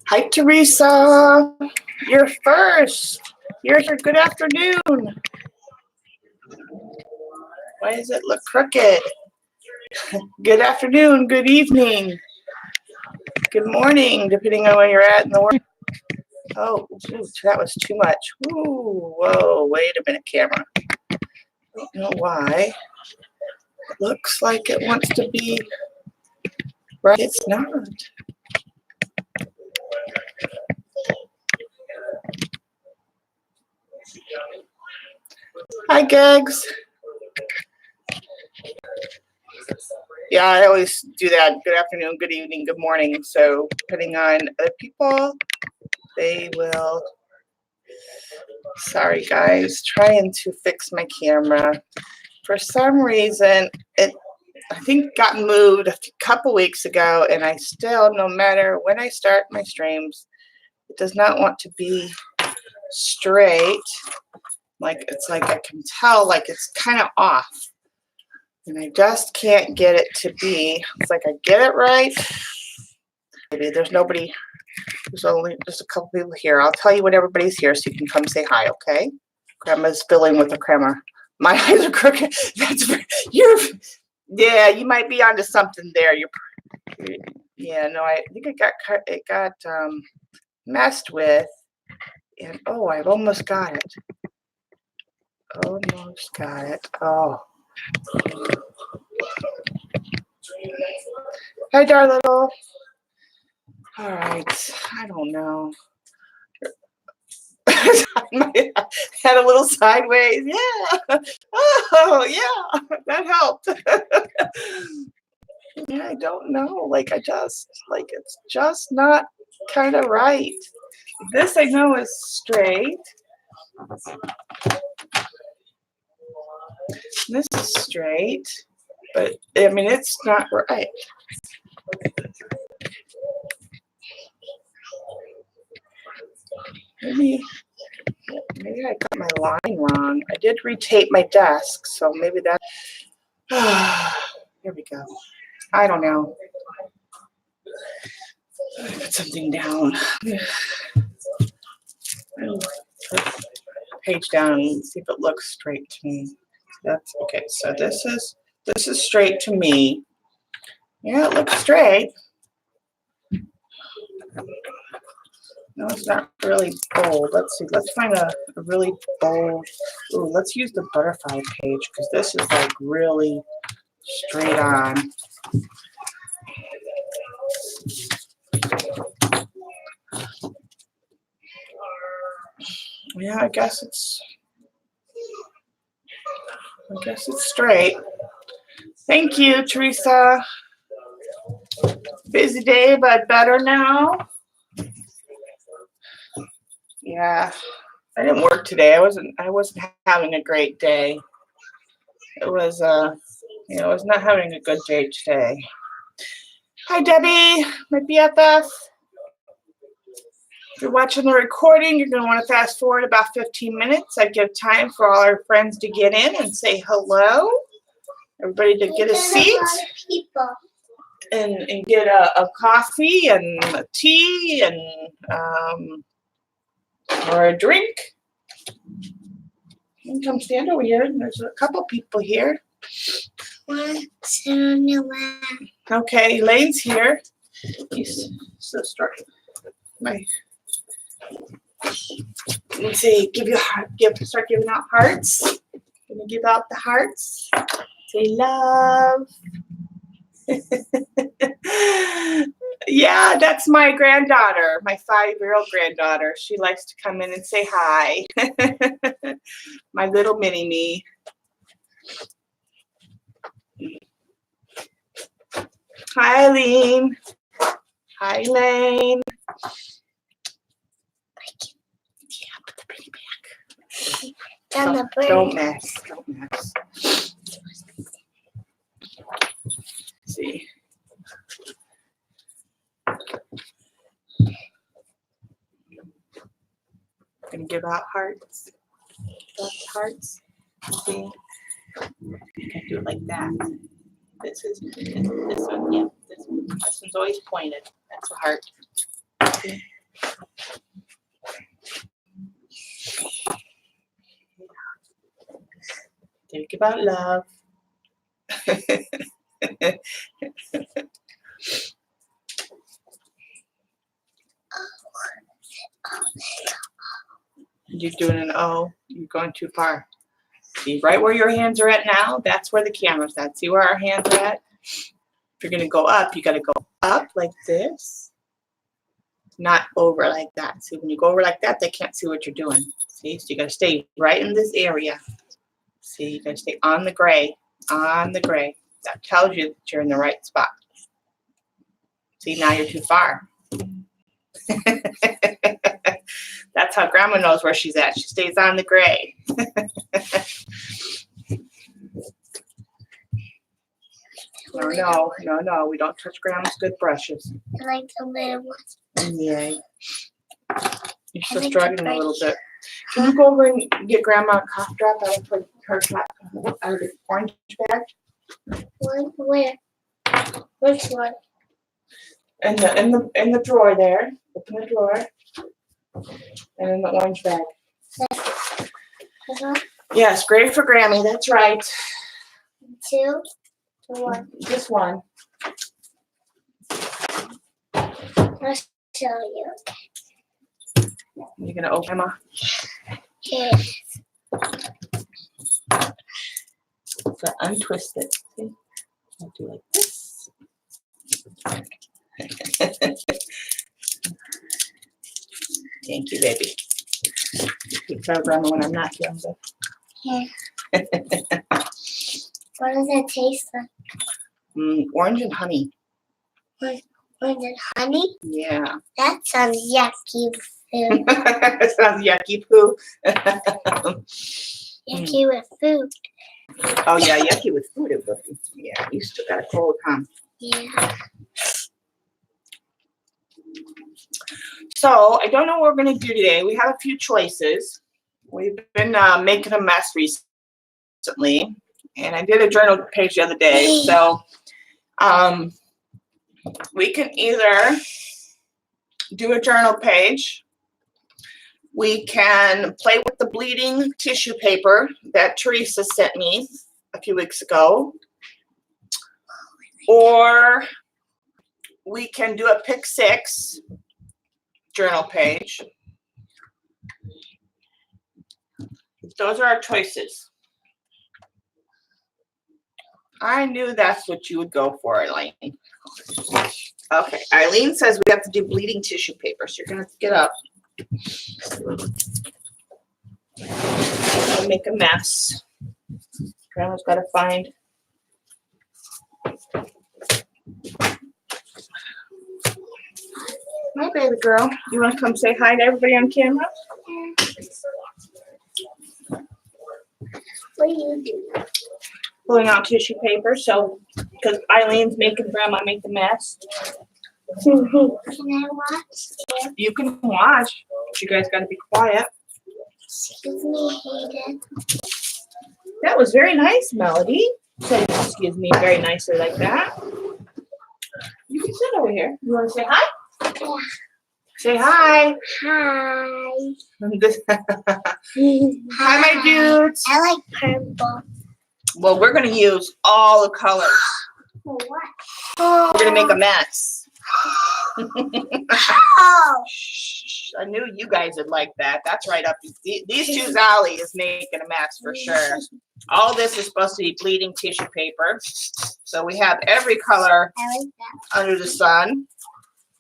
Hi, Teresa. You're first. You're here. Good afternoon. Why does it look crooked? Good afternoon. Good evening. Good morning, depending on where you're at in the world. Oh, ooh, that was too much. Ooh, whoa, wait a minute, camera. I don't know why. It looks like it wants to be right. It's not. Hi, Gags. Yeah, I always do that. Good afternoon, good evening, good morning. So depending on other people, they will. Sorry, guys. Trying to fix my camera. For some reason, it I think got moved a couple weeks ago, and I still, no matter when I start my streams, it does not want to be straight. Like it's like I can tell, like it's kind of off. And I just can't get it to be. It's like I get it right. Maybe there's nobody. There's only just a couple people here. I'll tell you when everybody's here so you can come say hi, okay? Grandma's filling with a crema. My eyes are crooked. Yeah, you might be onto something there. Yeah, no, I think it got messed with. And oh, I've almost got it. Almost got it. Oh. Hi, darling. All right. I don't know. Had a little sideways. Yeah. Oh, yeah. That helped. Yeah, I don't know. Like, it's just not kind of right. This I know is straight. This is straight. But, I mean, it's not right. Maybe I got my line wrong. I did retape my desk, so maybe that. Here we go. I don't know. Put something down. Page down and see if it looks straight to me. That's okay. So this is straight to me. Yeah, it looks straight. No, it's not really bold. Let's see. Let's find a really bold. Ooh, let's use the butterfly page because this is like really straight on. Yeah, I guess it's straight. Thank you, Teresa. Busy day, but better now. Yeah, I didn't work today. I wasn't having a great day. It was I was not having a good day today. Hi, Debbie, my BFF. If you're watching the recording, you're going to want to fast forward about 15 minutes. I give time for all our friends to get in and say hello. Everybody to get a seat and get a coffee and a tea and or a drink. You can come stand over here. There's a couple people here. Okay, Elaine's here. So start my. Let's see. Start giving out hearts. Gonna give out the hearts. Say love. Yeah, that's my granddaughter, my 5-year-old granddaughter. She likes to come in and say hi. My little mini me. Hi, Eileen. Hi, Elaine. Yeah, put the baby back. Don't mess. Don't mess. Let's see. Gonna give out hearts. Hearts. See, I can do it like that. This one, yeah. This This one's always pointed. That's a heart. Okay. Think about love. You're doing an O. You're going too far. See, right where your hands are at now, that's where the camera's at. See where our hands are at? If you're going to go up, you got to go up like this, not over like that. See, when you go over like that, they can't see what you're doing. See, so you got to stay right in this area. See, you got to stay on the gray, on the gray. That tells you that you're in the right spot. See, now you're too far. That's how Grandma knows where she's at. She stays on the gray. No. We don't touch Grandma's good brushes. I like the little ones. Yeah. You're still struggling a little bit. Can you go over and get Grandma a cough drop out of her out of the orange bag? One where? Which one? In the drawer there. Open the drawer. And in the orange bag. Yes, great for Grammy. That's right. 2 or 1? Just one. I'll show you. You're gonna open them. Here. So untwist it. See? I'll do like this. Thank you, baby. You tell Grandma when I'm not here. Here. What does it taste like? Orange and honey. Orange and honey? Yeah. That sounds yucky food. It sounds yucky poo. Yucky with food. Oh yeah, yucky with food. It would be. Yeah, you still got a cold, huh? Yeah. So I don't know what we're going to do today. We have a few choices. We've been making a mess recently, and I did a journal page the other day. So we can either do a journal page. We can play with the bleeding tissue paper that Teresa sent me a few weeks ago. Or we can do a pick 6 journal page. Those are our choices. I knew that's what you would go for, Eileen. Okay, Eileen says we have to do bleeding tissue paper, so you're going to have to get up. I'll make a mess. Grandma's got to find. Hi, baby girl. You want to come say hi to everybody on camera? What do you do? Pulling out tissue paper, so because Eileen's making Grandma make the mess. Can I watch? You can watch, but you guys got to be quiet. Excuse me, Hayden. That was very nice, Melody. Say excuse me very nicely like that. You can sit over here. You want to say hi? Yeah. Say hi. Hi. Hi, my dudes. I like purple. Well, we're going to use all the colors. For what? We're going to make a mess. Oh. Shh, I knew you guys would like that. That's right up. These two Zolly is making a mess for sure. All this is supposed to be bleeding tissue paper. So we have every color I like that. under the sun.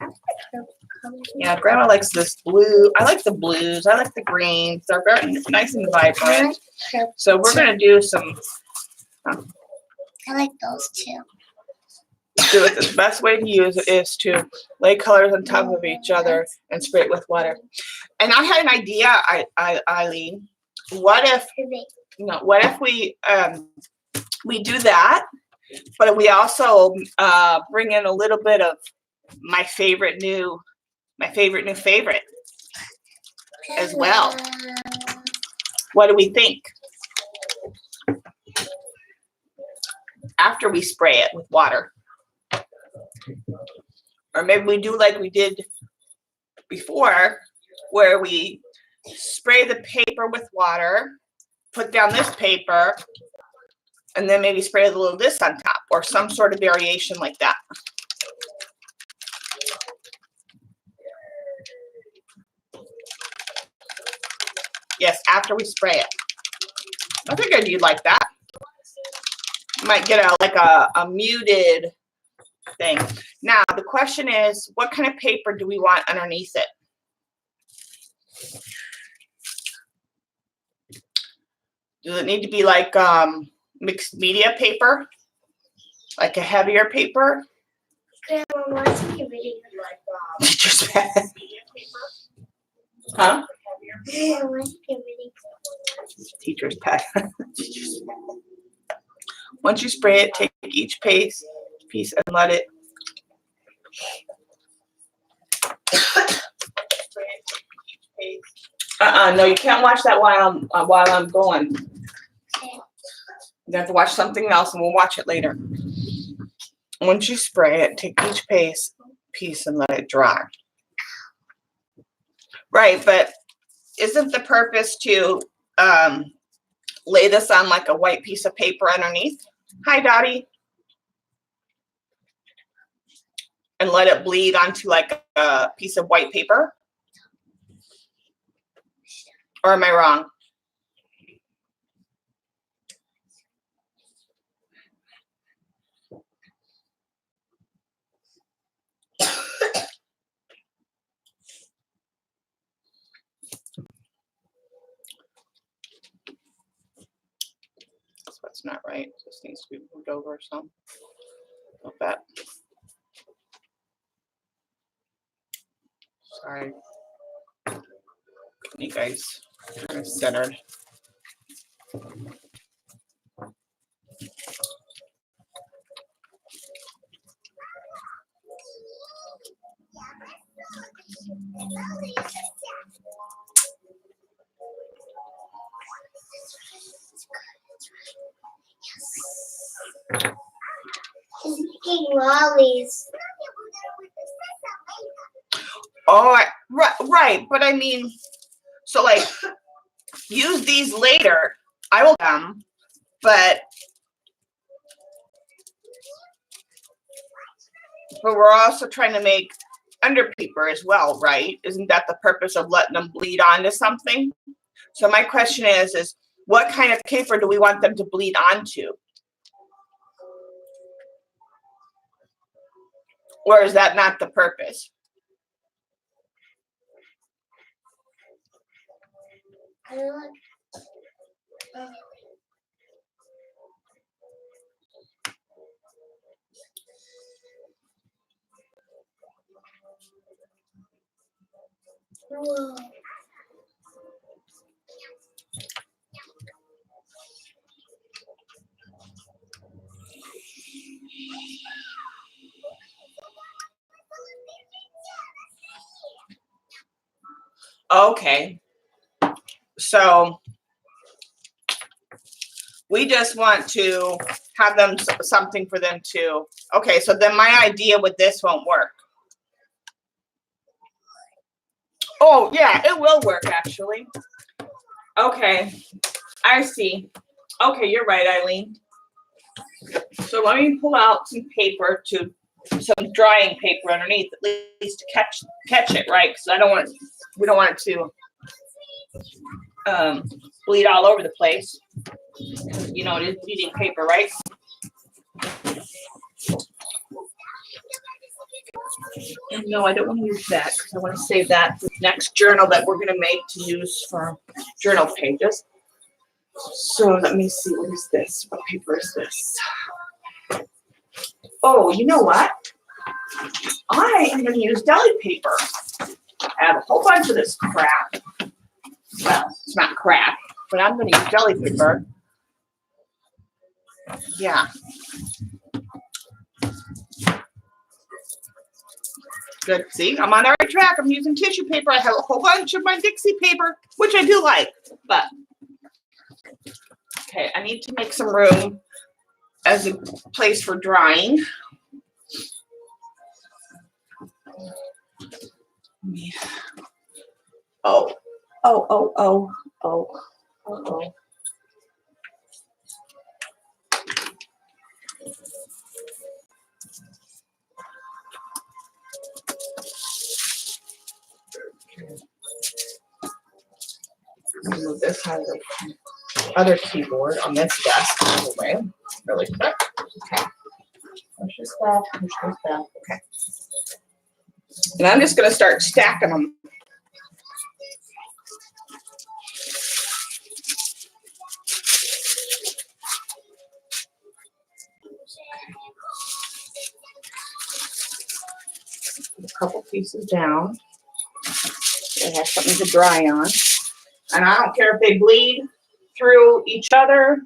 Purple color. Yeah, Grandma likes this blue. I like the blues. I like the greens. They're very nice and I vibrant. like purple. So we're going to do some. I like those too. Do it. The best way to use it is to lay colors on top of each other and spray it with water. And I had an idea, Eileen. What if what if we do that, but we also bring in a little bit of my favorite new favorite as well. What do we think? After we spray it with water. Or maybe we do like we did before, where we spray the paper with water, put down this paper, and then maybe spray a little of this on top, or some sort of variation like that. Yes, after we spray it. I figured you'd like that. You might get a muted thing. Now, the question is, what kind of paper do we want underneath it? Does it need to be like mixed media paper? Like a heavier paper? Grandma, what's my reading? Teacher's pad. Huh? Grandma, what's my reading? Teacher's pad. Once you spray it, take each piece and let it. No, you can't watch that while I'm going. You have to watch something else, and we'll watch it later. Once you spray it, take each piece and let it dry. Right, but isn't the purpose to lay this on like a white piece of paper underneath? Hi, Dottie. And let it bleed onto like a piece of white paper? Or am I wrong? That's not right. This needs to be moved over some. Like that. Sorry. You guys kind of centered. She's making lollies. Oh, right. But I mean, so like, use these later. I will but we're also trying to make under paper as well, right? Isn't that the purpose of letting them bleed onto something? So my question is what kind of paper do we want them to bleed onto? Or is that not the purpose? Whoa. Okay. So we just want to have them something for them to. Okay, so then my idea with this won't work. Oh, yeah, it will work actually. Okay, I see. Okay, you're right, Eileen. So let me pull out some paper some drying paper underneath, at least to catch it, right? Because we don't want it to bleed all over the place. You know, it is bleeding paper, right? No, I don't want to use that because I want to save that for the next journal that we're going to make to use for journal pages. So let me see, what is this? What paper is this? Oh, you know what? I am going to use deli paper. I have a whole bunch of this crap. Well, it's not crap, but I'm going to use deli paper. Yeah. Good. See, I'm on the right track. I'm using tissue paper. I have a whole bunch of my Dixie paper, which I do like, but okay, I need to make some room as a place for drying. Yeah. Oh, oh, oh, oh, oh, oh, oh. Move this out of the other keyboard on this desk out of the way really quick. Okay. Push this back, push this back. Okay. And I'm just going to start stacking them. A couple pieces down. They have something to dry on. And I don't care if they bleed through each other.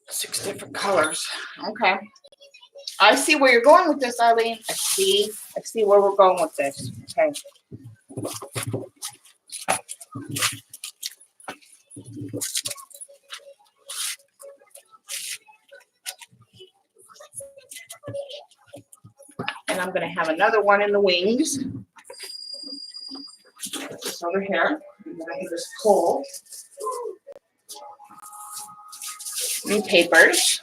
6 different colors. Okay. I see where you're going with this, Eileen. I see where we're going with this. Okay. And I'm going to have another one in the wings. Put this over here. And then I can just pull new papers.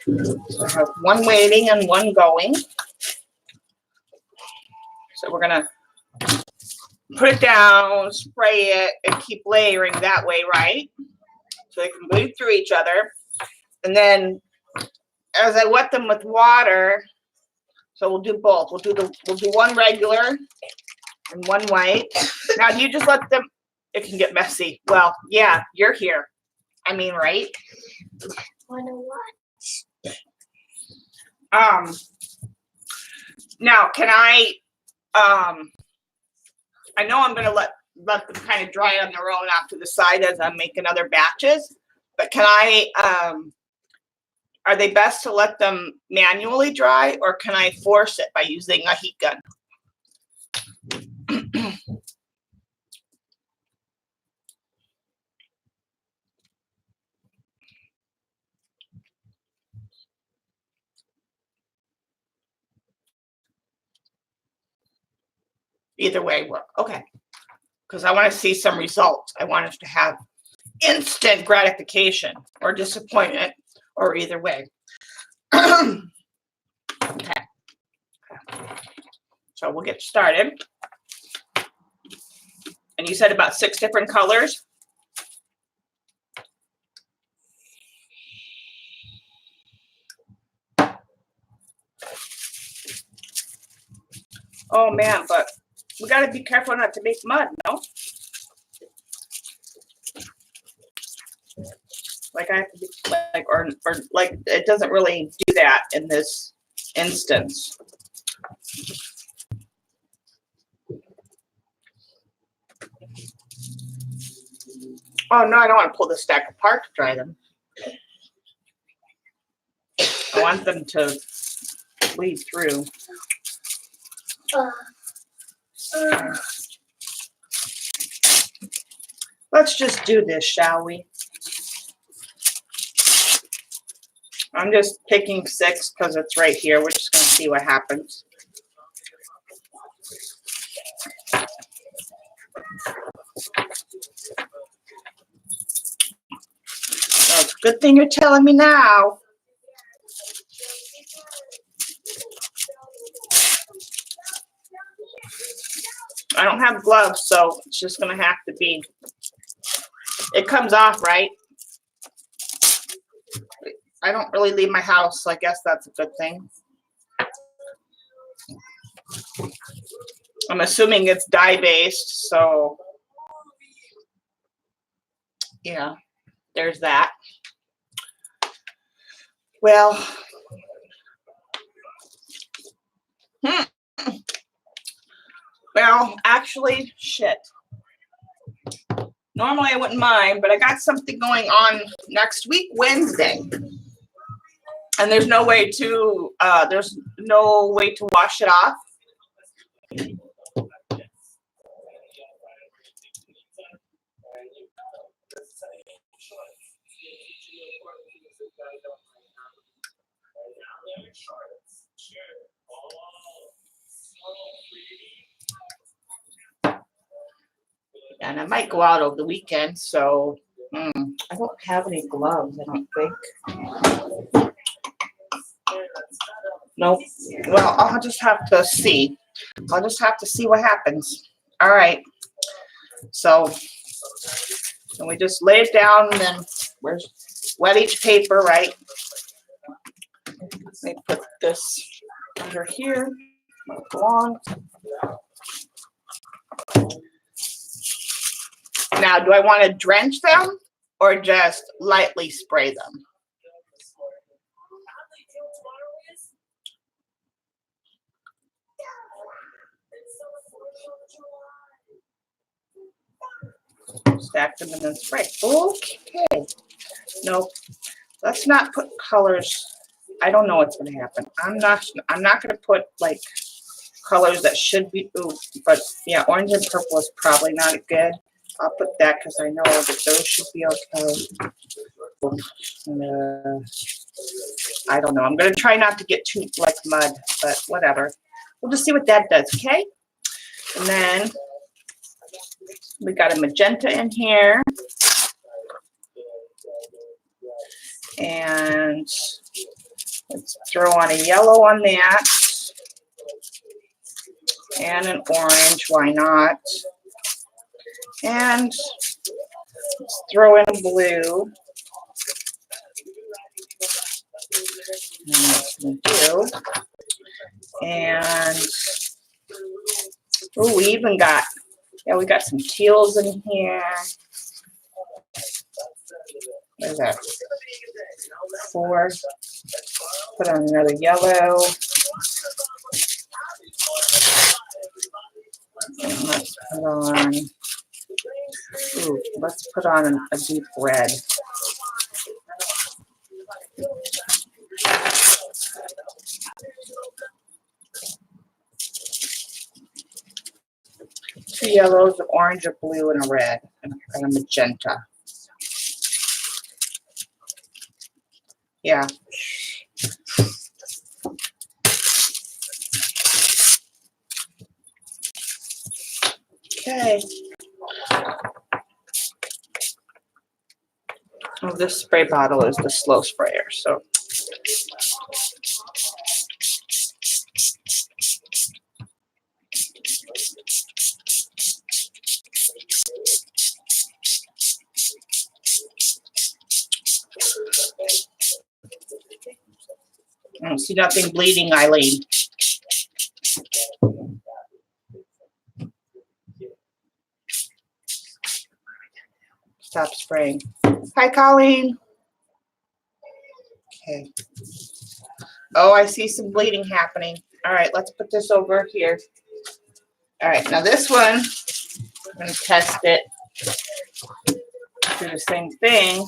So I have one waiting and one going. So we're going to put it down, spray it, and keep layering that way, right? So they can bleed through each other. And then as I wet them with water, so we'll do both. We'll do one regular and one white. Now, do you just let them? It can get messy. Well, yeah, you're here. I mean, right? Wanna watch? Now, can I? I know I'm gonna let them kind of dry on their own off to the side as I'm making other batches. But can I? Are they best to let them manually dry, or can I force it by using a heat gun? Either way, work. Okay. Because I want to see some results. I want us to have instant gratification or disappointment, or either way. Okay. So we'll get started. And you said about 6 different colors? Oh man, but we got to be careful not to make mud, no? Like I have to be like, or like it doesn't really do that in this instance. Oh no, I don't want to pull the stack apart to dry them. I want them to bleed through. Let's just do this, shall we? I'm just picking 6 because it's right here. We're just going to see what happens. So it's a good thing you're telling me now. I don't have gloves, so it's just going to have to be. It comes off, right? I don't really leave my house, so I guess that's a good thing. I'm assuming it's dye-based, so yeah, there's that. Well, well, actually, shit. Normally I wouldn't mind, but I got something going on next week, Wednesday. And there's no way to wash it off. And I might go out over the weekend, so I don't have any gloves, I don't think. Nope. Well, I'll just have to see. I'll just have to see what happens. All right. So, and we just lay it down, and then we're wet each paper, right? Let me put this under here. Go on. Now, do I want to drench them or just lightly spray them? Stack them and then spray. Okay. Nope. Let's not put colors. I don't know what's going to happen. I'm not going to put like colors that should be. Ooh, but yeah, orange and purple is probably not good. I'll put that because I know that those should be okay. I don't know. I'm going to try not to get too like mud, but whatever. We'll just see what that does, okay? And then we got a magenta in here. And let's throw on a yellow on that. And an orange, why not? And let's throw in a blue. And that's what we do. And oh, we even got, yeah, we got some teals in here. What is that? 4. Put on another yellow. And let's put on, ooh, let's put on a deep red. Two yellows, an orange, a blue, and a red, and a magenta. Yeah. Okay. Oh, this spray bottle is the slow sprayer, so. I don't see nothing bleeding, Eileen. Stop spraying. Hi, Colleen. Okay. Oh, I see some bleeding happening. All right, let's put this over here. All right, now this one, I'm going to test it. Do the same thing.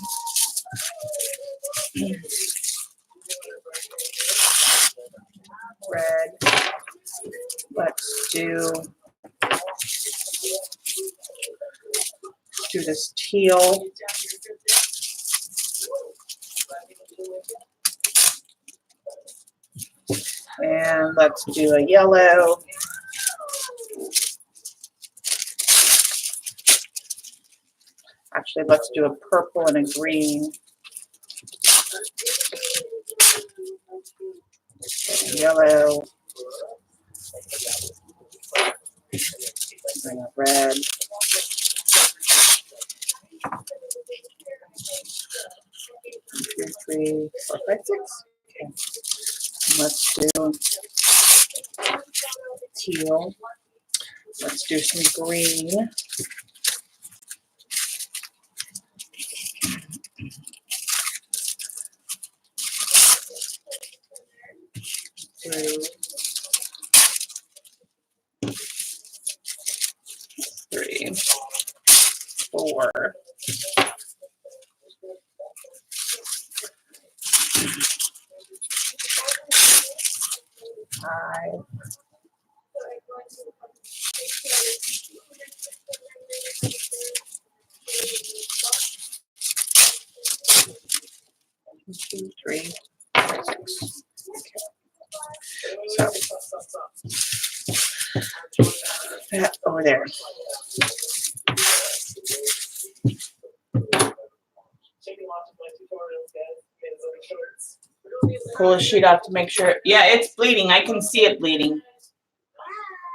Red. Let's do this teal. And let's do a yellow. Actually, let's do a purple and a green. Yellow. And a red. 2, 3, 4, 5, 6. Okay. Let's do teal. Let's do some green. Blue. 3, 4. 5. 2, 3, 4, 6. Okay. So that over there. Pull the sheet off to make sure. Yeah, it's bleeding. I can see it bleeding.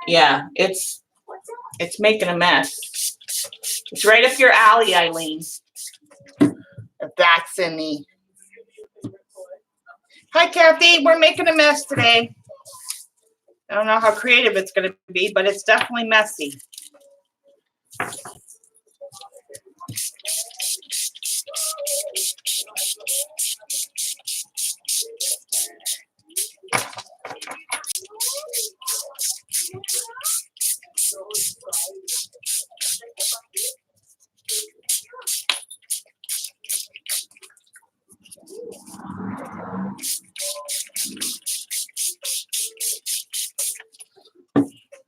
Yeah, it's making a mess. It's right up your alley, Eileen. If that's any. Hi, Kathy. We're making a mess today. I don't know how creative it's going to be, but it's definitely messy.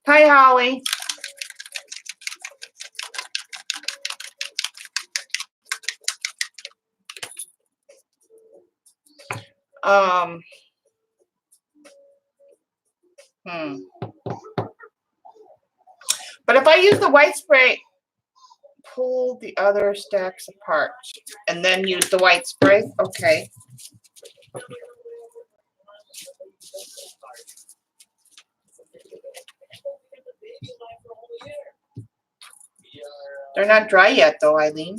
Hi, Holly. But if I use the white spray, pull the other stacks apart and then use the white spray. Okay. They're not dry yet though, Eileen.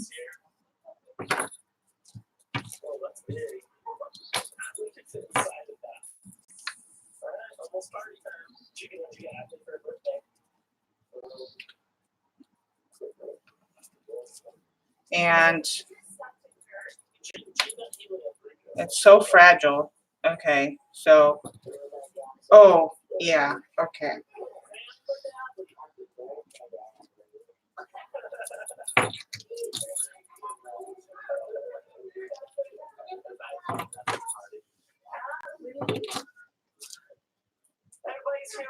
And it's so fragile. Okay, so, oh, yeah, okay.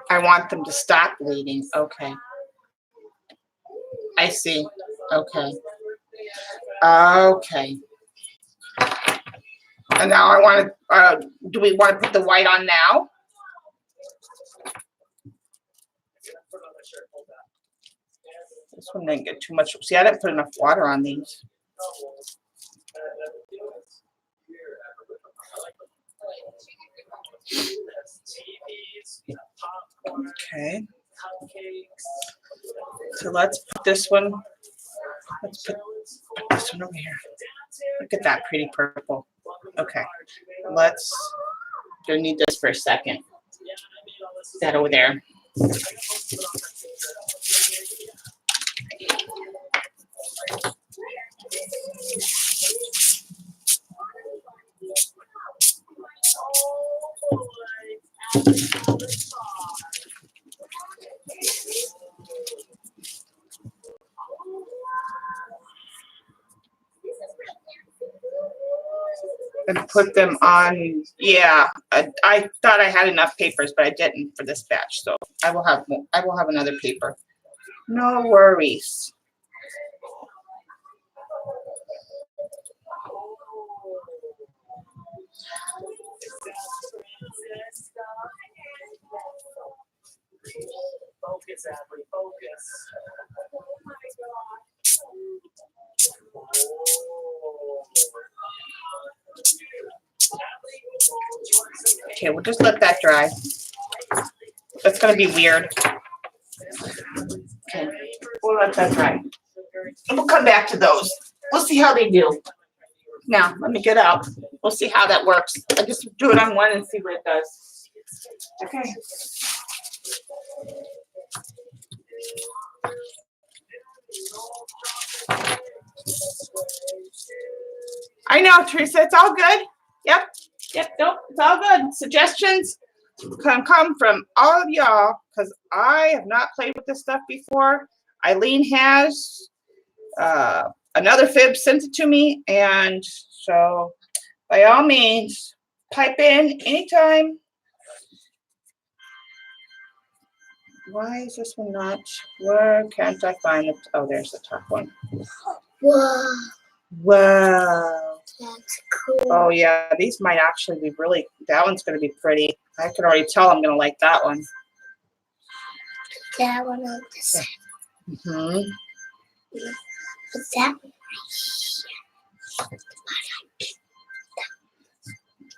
I want them to stop bleeding. Okay. I see. Okay. Okay. And now I want to, do we want to put the white on now? This one didn't get too much. See, I didn't put enough water on these. Okay. So let's put this one. Let's put this one over here. Look at that pretty purple. Okay. Let's. Gonna need this for a second. Is that over there? And put them on. Yeah, I thought I had enough papers, but I didn't for this batch. So I will have another paper. No worries. Focus, Ashley, focus. Okay, we'll just let that dry. That's gonna be weird. Okay, we'll let that dry. And we'll come back to those. We'll see how they do. Now, let me get out. We'll see how that works. I just do it on one and see what it does. Okay. I know, Teresa, it's all good. Yep, nope, it's all good. Suggestions can come from all of y'all because I have not played with this stuff before. Eileen has. Another fib sent it to me, and so by all means, pipe in anytime. Why is this one not? Where can't I find it? Oh, there's the top one. Whoa, Wow. that's cool. Oh yeah, these might actually be really. That one's going to be pretty. I can already tell I'm going to like that one. That one on the side. Mhm. But that one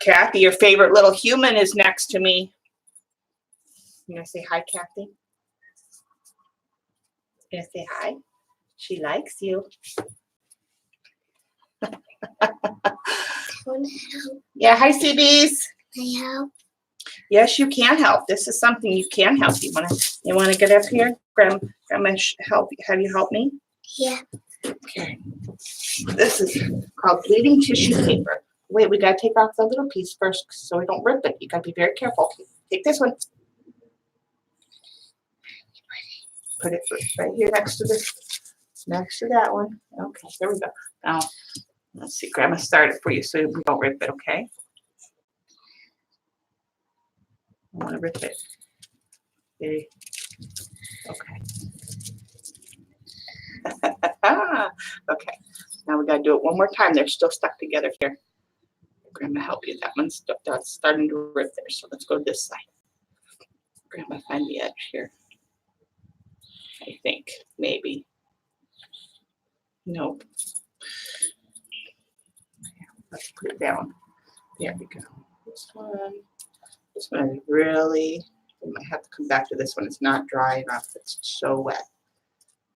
Kathy, your favorite little human is next to me. You gonna say hi, Kathy? You gonna say hi? She likes you. Wanna help? Yeah, hi, CBs. I help. Yes, you can help. This is something you can help. You wanna get up here? Grandma help have you help me? Yeah. Okay. This is called bleeding tissue paper. Wait, we gotta take off the little piece first so we don't rip it. You gotta be very careful. Take this one. Put it right here next to that one. Okay, there we go. Now, let's see. Grandma started for you so we don't rip it, okay? I want to rip it. Okay. Okay. Now we gotta do it one more time. They're still stuck together here. Grandma help you. That one's that's starting to rip there. So let's go to this side. Grandma find the edge here. I think maybe. Nope. Let's put it down. There we go. This one is really. We might have to come back to this one. It's not dry enough. It's so wet.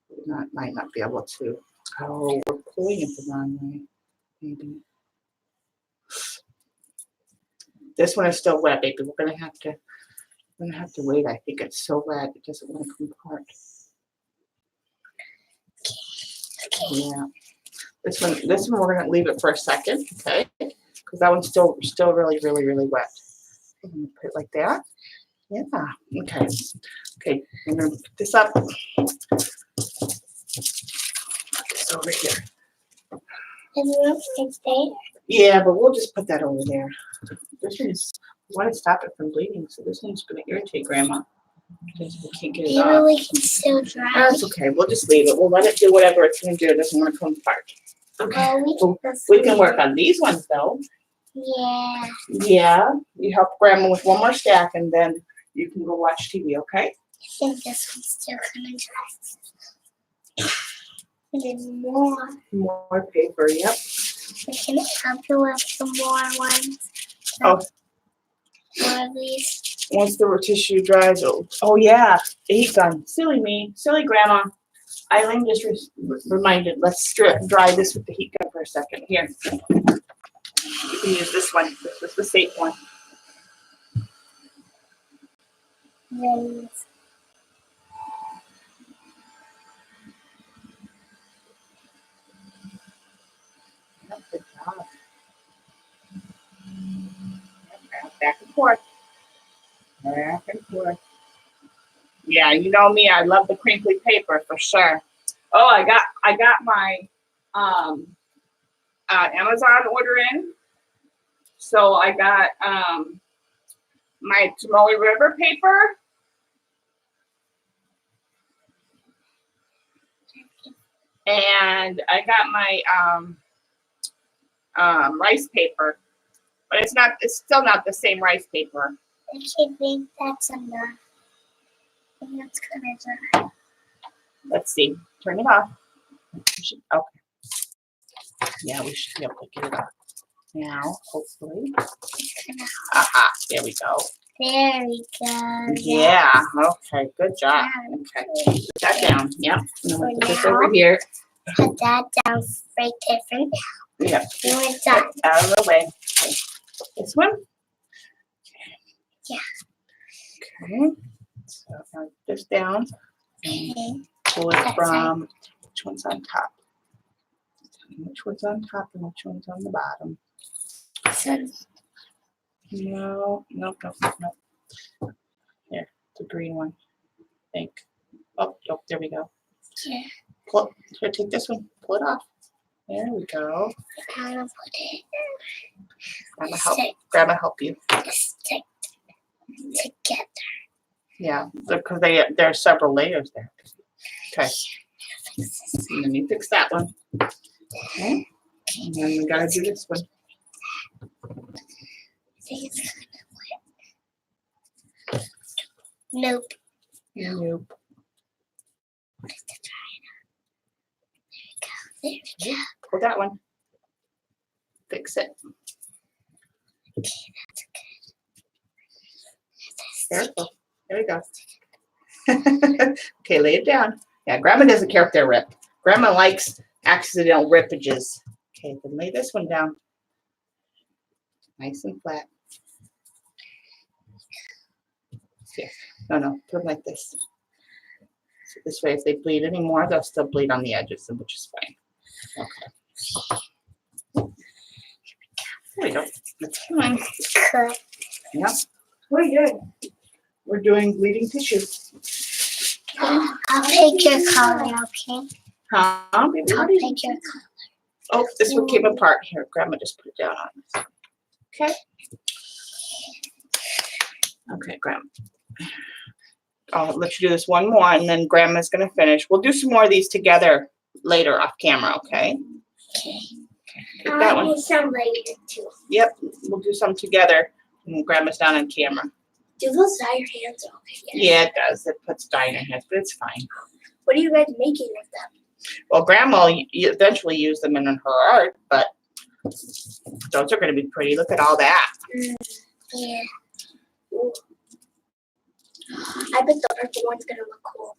We might not be able to. Oh, we're pulling it the wrong way. Maybe. This one is still wet, baby. We're gonna have to wait. I think it's so wet it doesn't want to come apart. Okay. Yeah. This one we're gonna leave it for a second, okay? Because that one's still really wet. I'm gonna put it like that. Yeah. Okay. Okay. I'm gonna put this up. Put this over here. And look, it's there. Yeah, but we'll just put that over there. This one's. We want to stop it from bleeding, so this one's gonna irritate Grandma because we can't get it Maybe off. we can still dry. That's okay. We'll just leave it. We'll let it do whatever it's gonna do. It doesn't want to come apart. Okay. Oh, We can work on these ones though. Yeah. Yeah. You help Grandma with one more stack, and then you can go watch TV. Okay? I think this one's still gonna dry. And then more. More paper. Yep. We can help you with some more ones. Oh. More of these. Once the tissue dries, oh yeah, the heat gun. Silly me. Silly Grandma. Eileen just reminded. Let's dry this with the heat gun for a second. Here. You can use this one. This is the safe one. Then Good job. Back and forth. Back and forth. Yeah, you know me. I love the crinkly paper for sure. Oh, I got my Amazon order in. So I got my Tamale River paper. And I got my rice paper. But it's still not the same rice paper. I think that's enough. I think that's gonna dry. Let's see. Turn it off. Okay. Yeah, we should be able to get it off. Now, hopefully. It's gonna. Aha, there we go. There we go. Yeah, okay, good job. Okay, put that down. Yep. And then we'll put this over here. Put that down right there for now. Yep. And we're done. Out of the way. Okay. This one? Yeah. Okay. So now this down. Okay. Pull it from which one's on top. Which one's on top and which one's on the bottom. So No. Here, the green one. I think. Oh, there we go. yeah, Here, take this one. Pull it off. There we go. I'm gonna put it Grandma help you. stick together. Yeah, because there are several layers there. Okay. And then you fix that one. Okay. And then we gotta do this one. I think it's kind of wet. Nope. Nope. There we go. Pull that one. Fix it. Careful. There we go. Okay, lay it down. Yeah, Grandma doesn't care if they're ripped. Grandma likes accidental rippages. Okay, then lay this one down. Nice and flat. Here. No, put them like this. So this way, if they bleed anymore, they'll still bleed on the edges, which is fine. Okay. There we go. That's fine. Cut. Yep. Very good. We're doing bleeding tissue. I'll take your color, okay? Huh? Baby? I'll take your color. Oh, this one came apart. Here, Grandma just put it down on this. Okay. Okay, Grandma. I'll let you do this one more, and then Grandma's going to finish. We'll do some more of these together later off camera, okay? Okay. Take that one. need some later too. Yep, we'll do some together. And Grandma's down on camera. Do those dye your hands okay? Yeah, it does. It puts dye in her hands, but it's fine. What are you guys making with them? Well, Grandma eventually use them in her art, but those are going to be pretty. Look at all that. Yeah. Ooh. I bet the purple one's gonna look cool.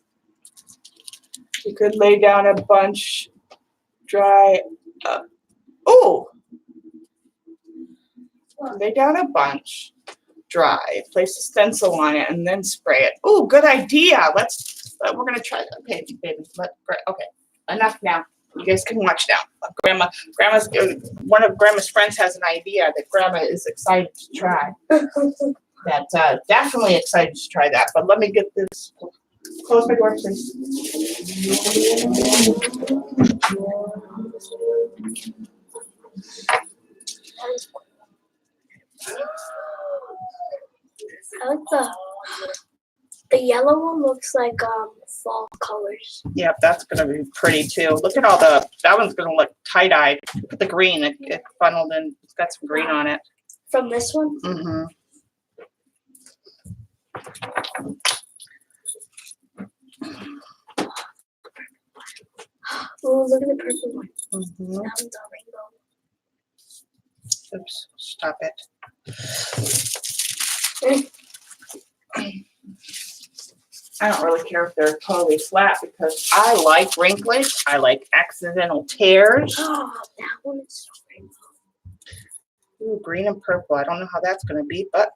You could lay down a bunch, dry. Oh, lay down a bunch, dry. Place a stencil on it, and then spray it. Oh, good idea. Let's. We're gonna try that. Okay, baby. Okay, enough now. You guys can watch now. Grandma's one of Grandma's friends has an idea that Grandma is excited to try. That's definitely excited to try that. But let me get this. Close my door, please. I like the yellow one looks like fall colors. Yep, that's gonna be pretty too. Look at all that one's gonna look tie-dyed. Put the green, it funneled in, it's got some green on it. From this one? Mm-hmm. Oh, look at the purple one. Mm-hmm. That one's a rainbow. Oops, stop it. I don't really care if they're totally flat because I like wrinkles. I like accidental tears. Oh, that one is so rainbow. Ooh, green and purple. I don't know how that's going to be, but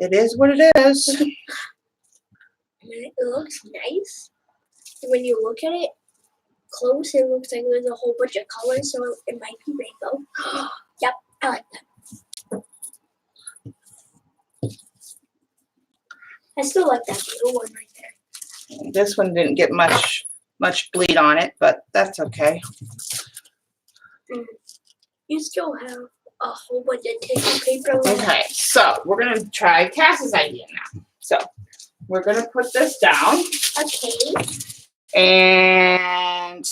it is what it is. It looks nice. When you look at it close, it looks like there's a whole bunch of colors, so it might be rainbow. Yep, I like that. I still like that blue one right there. This one didn't get much bleed on it, but that's okay. You still have a whole bunch of tissue paper left. Okay, so we're going to try Cass's idea now. So we're going to put this down. Okay. And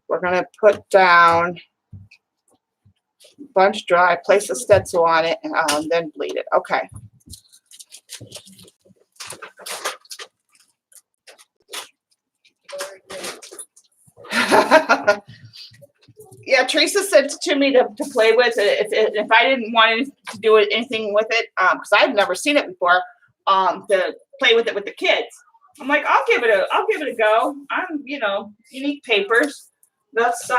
we're going to put down a bunch dry, place a stencil on it, and then bleed it. Okay. Yeah, Teresa said to me to play with it if I didn't want to do anything with it, because I've never seen it before, to play with it with the kids. I'm like, I'll give it a go. I'm, unique papers. That's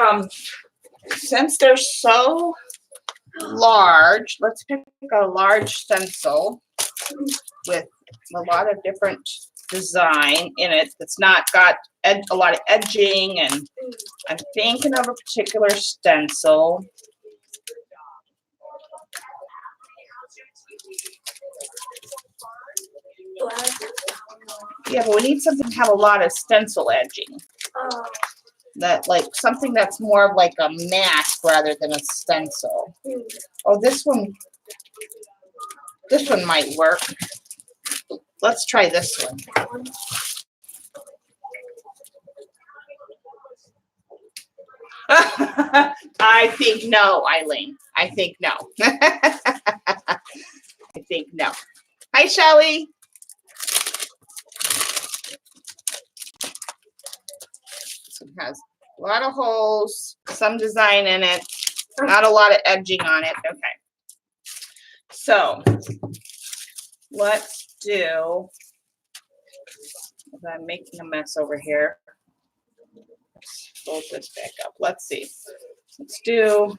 since they're so large, let's pick a large stencil with a lot of different design in it that's not got a lot of edging, and I'm thinking of a particular stencil. Yeah, but we need something to have a lot of stencil edging. That like something that's more of like a mask rather than a stencil. Oh, this one might work. Let's try this one. I think no, Eileen. I think no. I think no. Hi, Shelly. This one has a lot of holes, some design in it, not a lot of edging on it. Okay. So let's do, I'm making a mess over here. Let's fold this back up. Let's see. Let's do,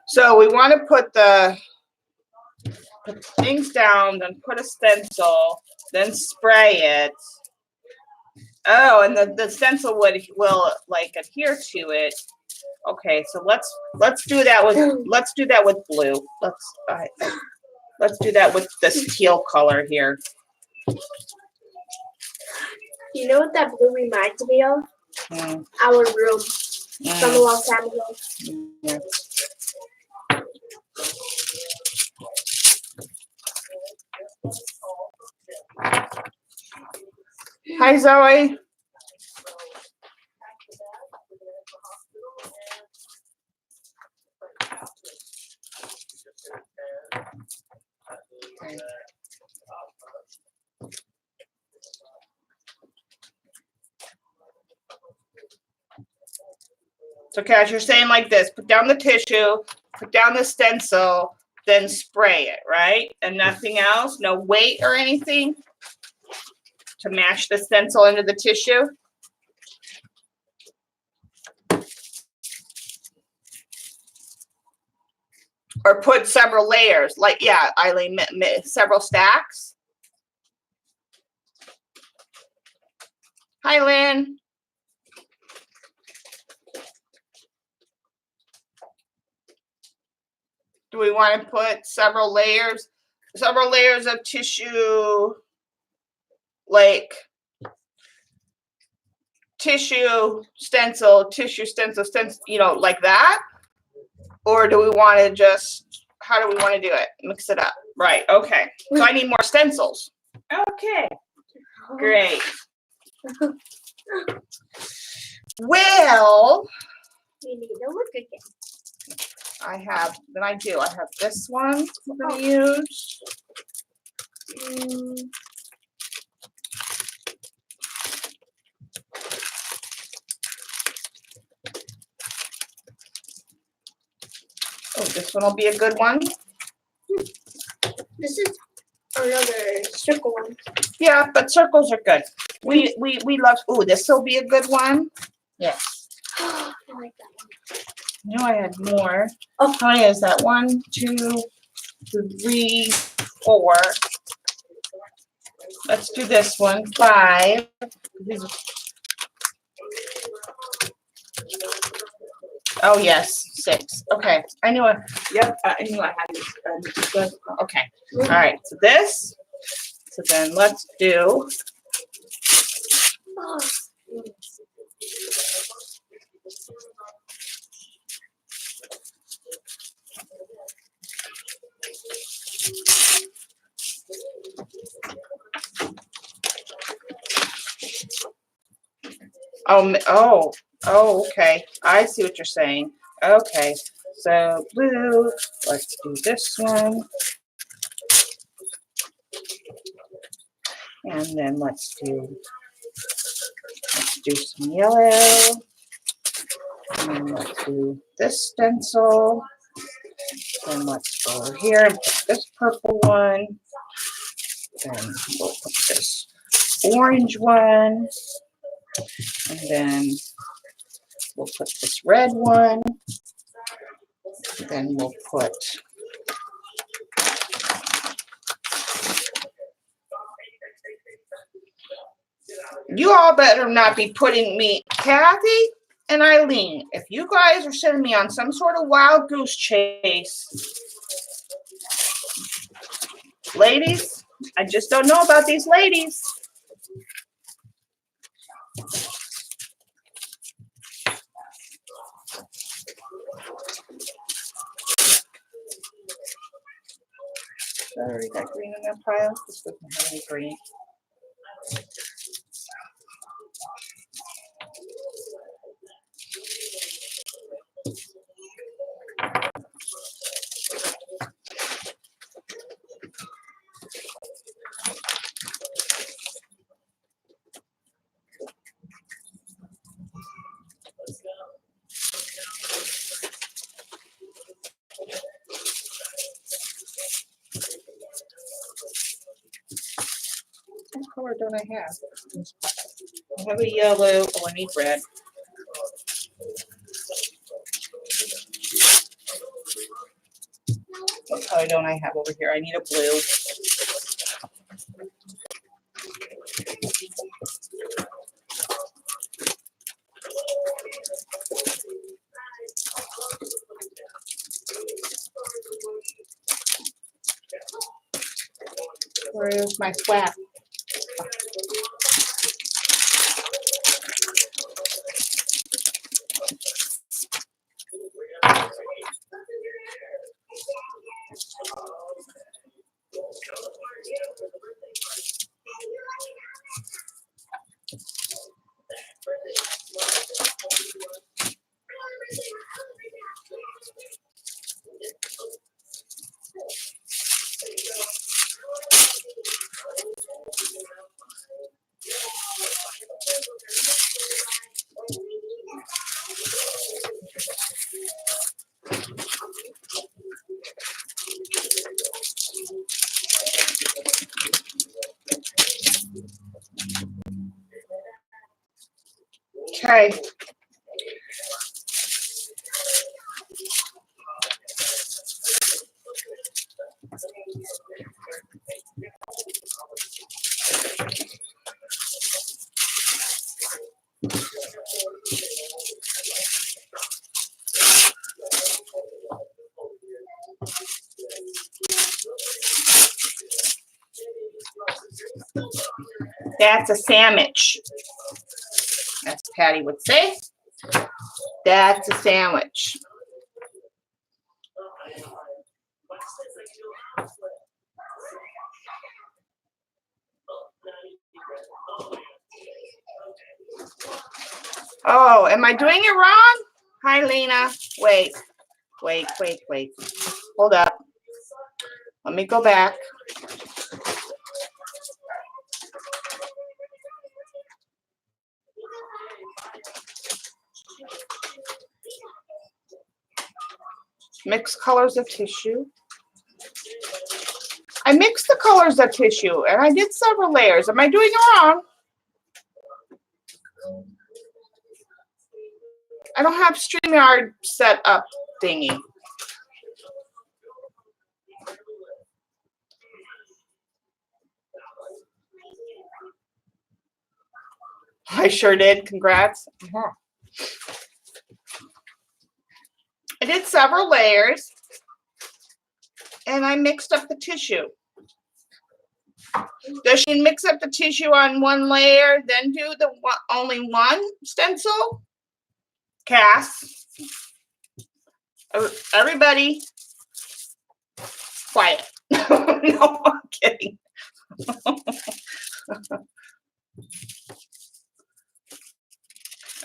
so we want to put the things down, then put a stencil, then spray it. Oh, and the stencil will like adhere to it. Okay, so let's do that with blue. Let's do that with this teal color here. You know what that blue reminds me of? Mm, Our room from a mm, long time ago. yeah. Hi, Zoe. Okay. So Cash, you're saying like this, put down the tissue, put down the stencil, then spray it, right? And nothing else? No weight or anything to mash the stencil into the tissue? Or put several layers, like, yeah, Eileen, several stacks? Hi, Lynn. Do we want to put several layers of tissue, like tissue, stencil, you know, like that? Or do we want to just, how do we want to do it? Mix it up. Right, okay. So I need more stencils. Okay, great. Well, We need to look again. I have this one we're gonna use. Oh, this one will be a good one. This is another circle one. Yeah, but circles are good. We love, ooh, this will be a good one. Yes. I like that one. I knew I had more. Oh. How many is that? 1, 2, 3, 4. Let's do this one. 5. Oh, yes, 6. Okay. I knew I knew I had this. Okay. All right. So this. So then let's do. Oh, Oh, okay. I see what you're saying. Okay. So blue. Let's do this one. And then let's do some yellow. And let's do this stencil. Then let's go over here and put this purple one. Then we'll put this orange one. And then we'll put this red one. Then we'll put you all better not be putting me, Kathy and Eileen, if you guys are sending me on some sort of wild goose chase, ladies, I just don't know about these ladies. Sorry, that green in that pile. This doesn't have any green. color don't I have? I have a yellow. Oh, I need red. What color don't I have over here? I need a blue. Where is my swap? Okay. That's a sandwich. As Patty would say. That's a sandwich. Oh, am I doing it wrong? Hi, Lena. Wait. Hold up. Let me go back. Mix colors of tissue. I mixed the colors of tissue and I did several layers. Am I doing it wrong? I don't have StreamYard set up thingy. I sure did. Congrats. I did several layers and I mixed up the tissue. Does she mix up the tissue on one layer, then do the only one stencil? Cass, everybody, quiet. No, I'm kidding.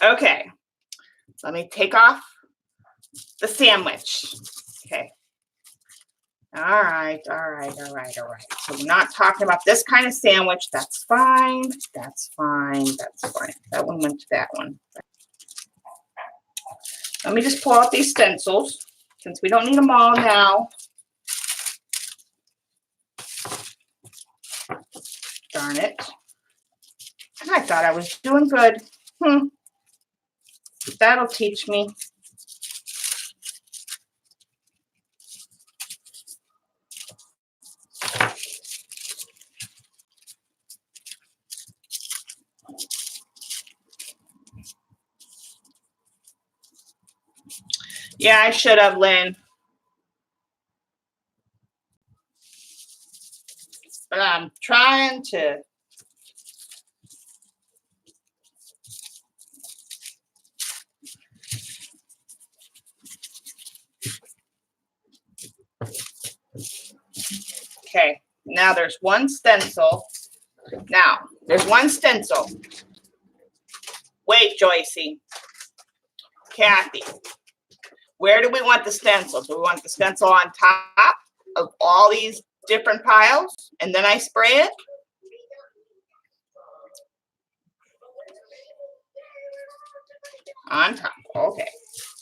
Okay, let me take off the sandwich. Okay. All right. So we're not talking about this kind of sandwich. That's fine. That one went to that one. Let me just pull out these stencils since we don't need them all now. Darn it. I thought I was doing good. That'll teach me. Yeah, I should have, Lynn. But I'm trying to. Okay, now there's one stencil. Wait, Joycey. Kathy, where do we want the stencil? Do we want the stencil on top of all these different piles and then I spray it? On top. Okay,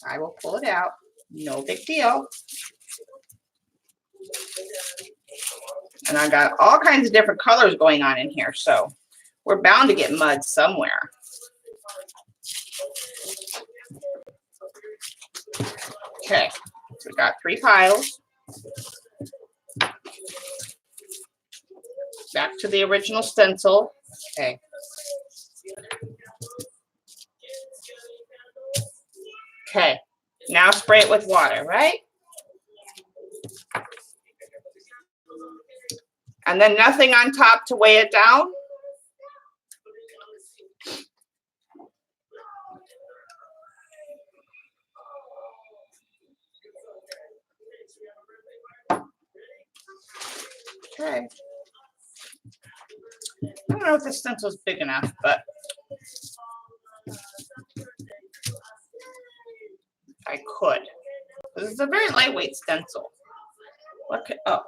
I will pull it out. No big deal. And I got all kinds of different colors going on in here, so We're bound to get mud somewhere. Okay, so we got 3 piles. Back to the original stencil. Okay. Okay, now spray it with water, right? And then nothing on top to weigh it down. Okay. I don't know if this stencil's big enough, but I could. This is a very lightweight stencil. Okay. Oh,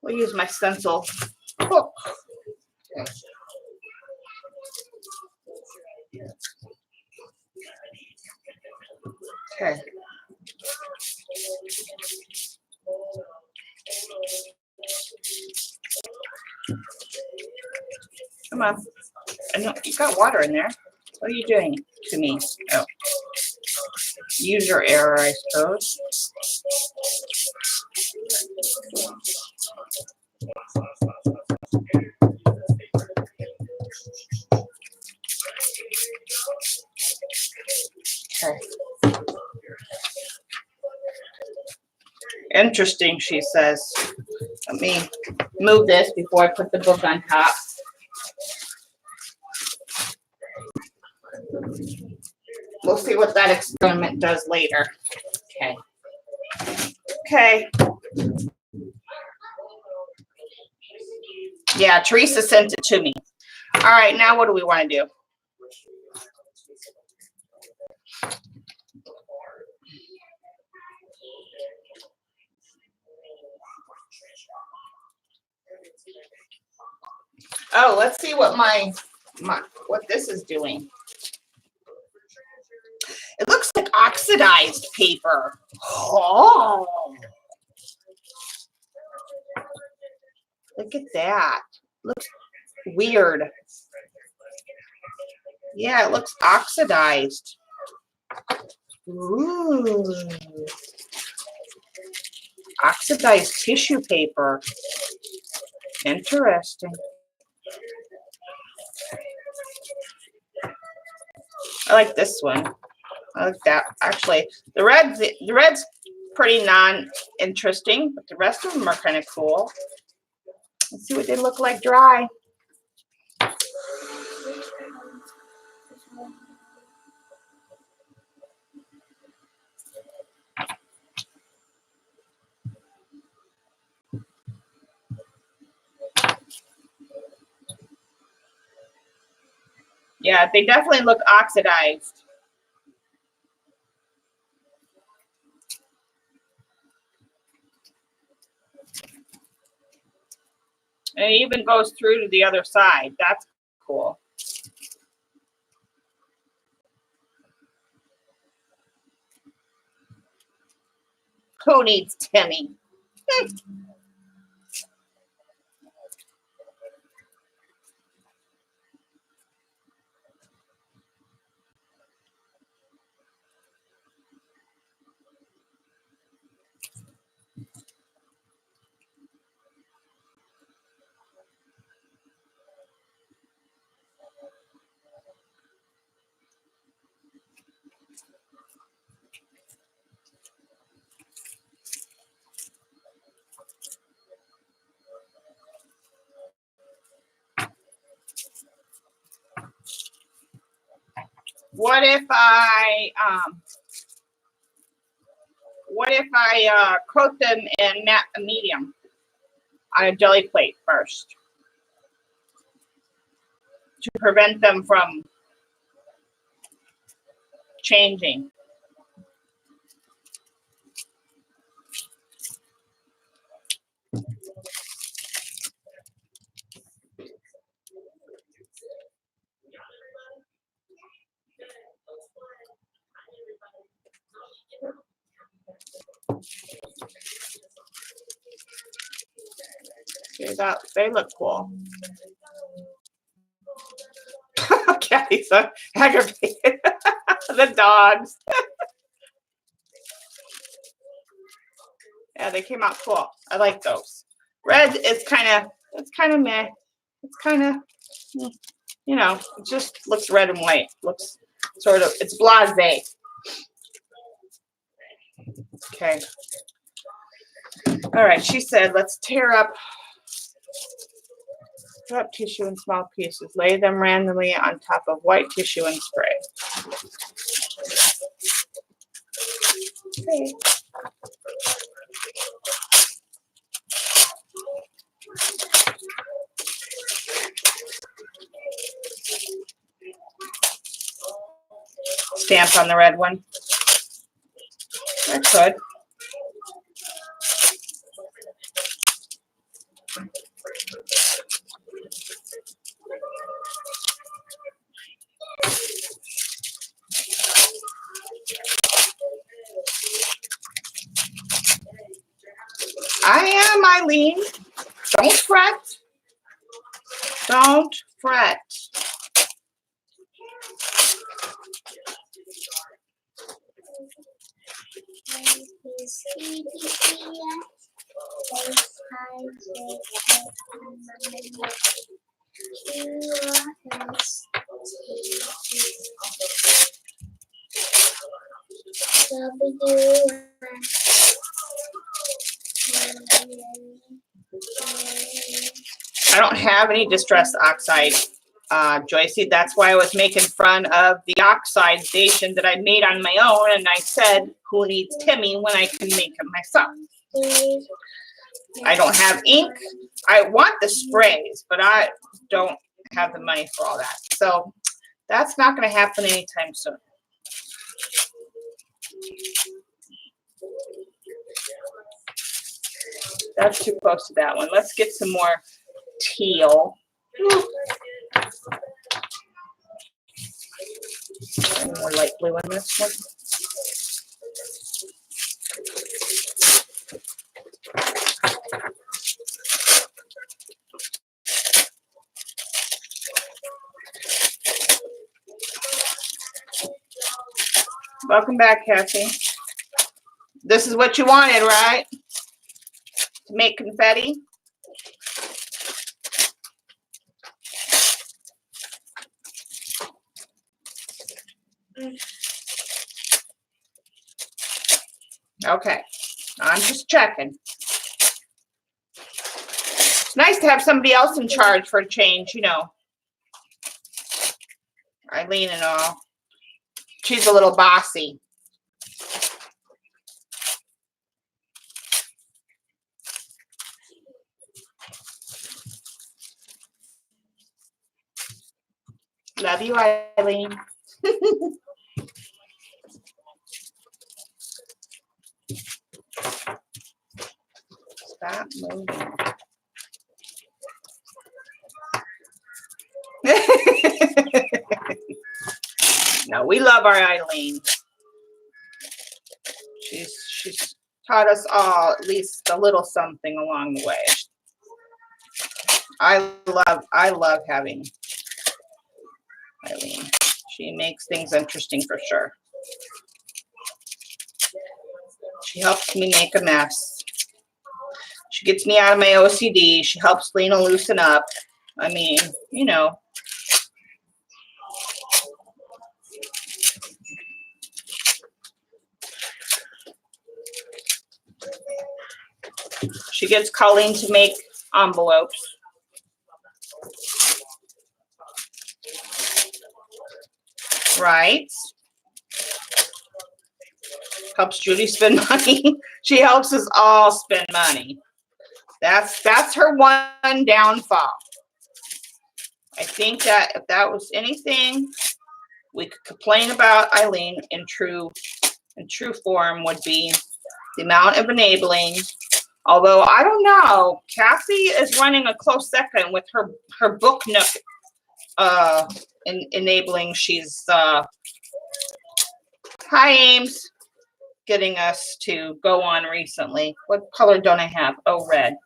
we'll use my stencil hook. Okay. Come on. I know you got water in there. What are you doing to me? Oh. User error, I suppose. Okay. Interesting, she says. Let me move this before I put the book on top. We'll see what that experiment does later. Okay. Okay. Yeah, Teresa sent it to me. All right, now what do we want to do? Oh, let's see what what this is doing. It looks like oxidized paper. Oh, look at that. Looks weird. Yeah, it looks oxidized. Ooh. Oxidized tissue paper. Interesting. I like this one. I like that. Actually, the red's pretty non-interesting, but the rest of them are kind of cool. Let's see what they look like dry. Yeah, they definitely look oxidized. And it even goes through to the other side. That's cool. Who needs Timmy? What if I coat them in matte medium on a jelly plate first to prevent them from changing? See that? They look cool. Kathy's so aggravated. The dogs. Yeah, they came out cool. I like those. Red is it's kind of meh. It's kind of, you know, it just looks red and white. Looks sort of, it's blasé. Okay. All right, she said, let's tear up tissue in small pieces. Lay them randomly on top of white tissue and spray. Okay. Stamp on the red one. I could. I am, Eileen. Don't fret. Don't fret. I don't have any distress oxide, Joycey. That's why I was making fun of the oxide station that I made on my own, and I said, who needs Timmy when I can make it myself? I don't have ink. I want the sprays, but I don't have the money for all that. So that's not going to happen anytime soon. That's too close to that one. Let's get some more teal. More light blue on this one. Welcome back, Kathy. This is what you wanted, right? To make confetti. Okay, I'm just checking. It's nice to have somebody else in charge for a change, you know. Eileen and all. She's a little bossy. Love you, Eileen. Stop moving. No, we love our Eileen. She's taught us all at least a little something along the way. I love having Eileen. She makes things interesting for sure. She helps me make a mess. She gets me out of my OCD. She helps Lena loosen up. I mean, you know. She gets Colleen to make envelopes. Right. Helps Judy spend money. She helps us all spend money. That's her one downfall. I think that if that was anything we could complain about Eileen in true form would be the amount of enabling. Although I don't know, Kathy is running a close second with her book nook enabling. She's hi Ames, getting us to go on recently. What color don't I have? Oh, red.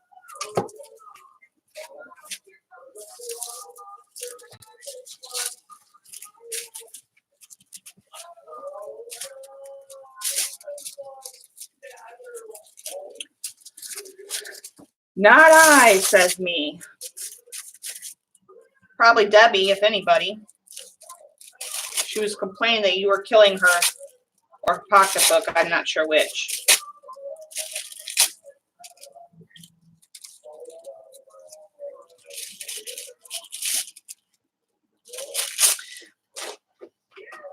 Not I, says me. Probably Debbie, if anybody. She was complaining that you were killing her or pocketbook. I'm not sure which.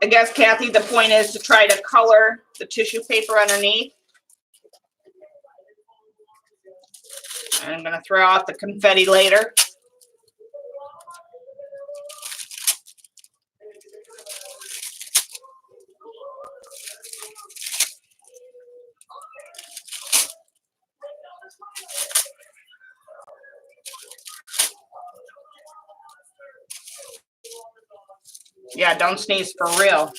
I guess, Kathy, the point is to try to color the tissue paper underneath. And I'm going to throw out the confetti later. Yeah, don't sneeze for real.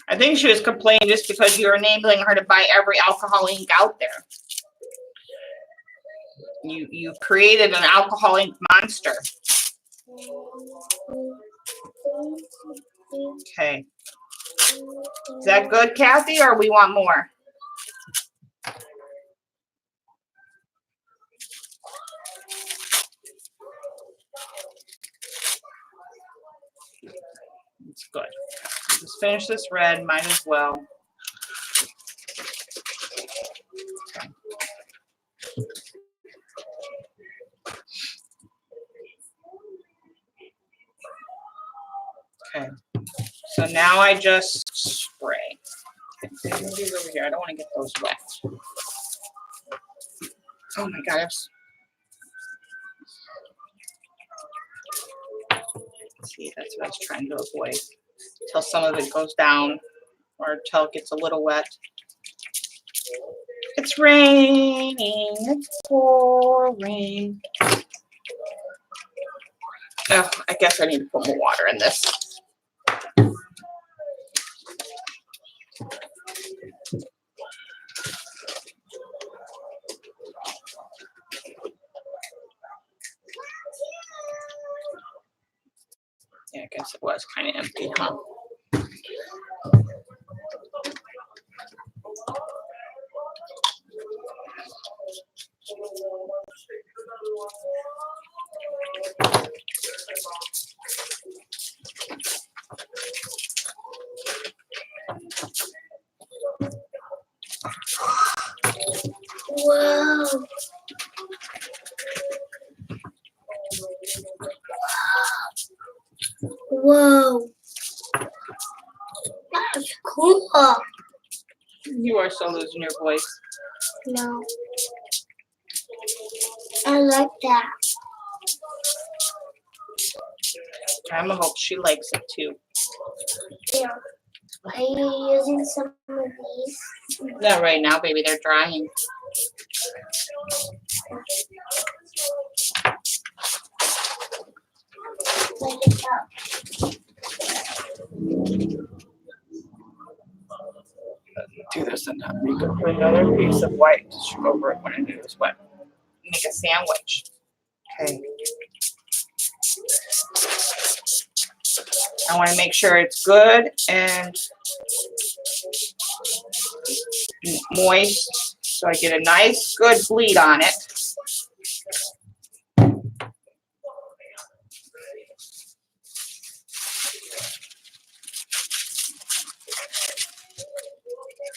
I think she was complaining just because you're enabling her to buy every alcohol ink out there. You created an alcohol ink monster. Okay. Is that good, Kathy, or we want more? It's good. Let's finish this red, might as well. Okay. So now I just spray. Move these over here. I don't want to get those wet. Oh my God. See, that's what I was trying to avoid. Till some of it goes down or until it gets a little wet. It's raining. It's pouring. Oh, I guess I need to put more water in this. Yeah, I guess it was kind of empty, huh? Whoa. Whoa. That's cool. You are so losing your voice. No. I like that. I'm gonna hope she likes it too. Yeah. Are you using some of these? Not right now, baby. They're drying. Like it up. Do this and we can put another piece of white to over it when I do this wet. Make a sandwich. Okay. I want to make sure it's good and moist so I get a nice good bleed on it.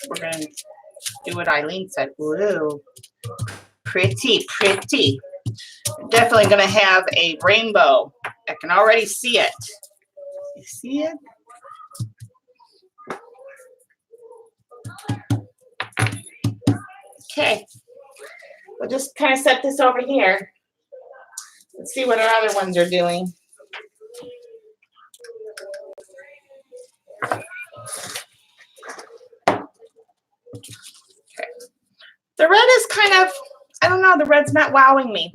We're going to do what Eileen said. Ooh, pretty, pretty. Definitely going to have a rainbow. I can already see it. You see it? Okay. We'll just kind of set this over here. Let's see what our other ones are doing. Okay. The red is kind of, I don't know, the red's not wowing me.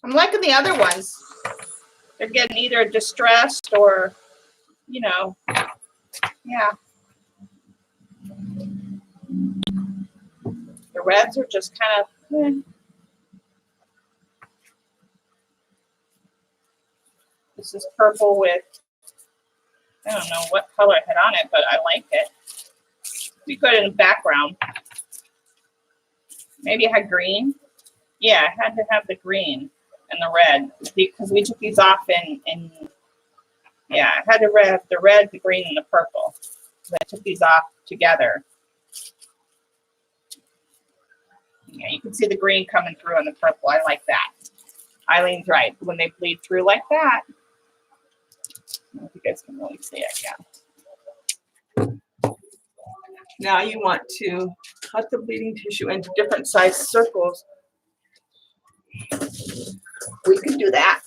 I'm liking the other ones. They're getting either distressed or, you know, yeah. The reds are just kind of, This is purple with, I don't know what color I had on it, but I like it. Be good in the background. Maybe it had green. Yeah, I had to have the green and the red because we took these off in yeah, I had to have the red, the green, and the purple. So I took these off together. Yeah, you can see the green coming through on the purple. I like that. Eileen's right. When they bleed through like that, I don't know if you guys can really see it. Yeah. Now you want to cut the bleeding tissue into different size circles. We can do that.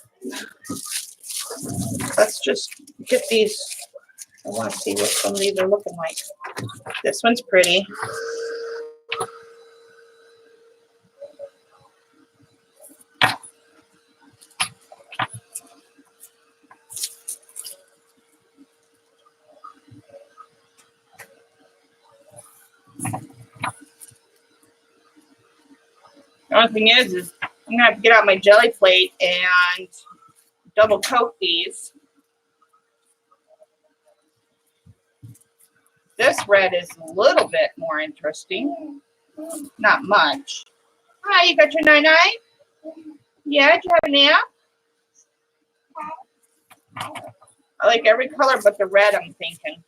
Let's just get these. I want to see what some of these are looking like. This one's pretty. The only thing is I'm gonna have to get out my jelly plate and double coat these. This red is a little bit more interesting. Not much. Hi, you got your night-night? Yeah, did you have a nap? I like every color but the red, I'm thinking.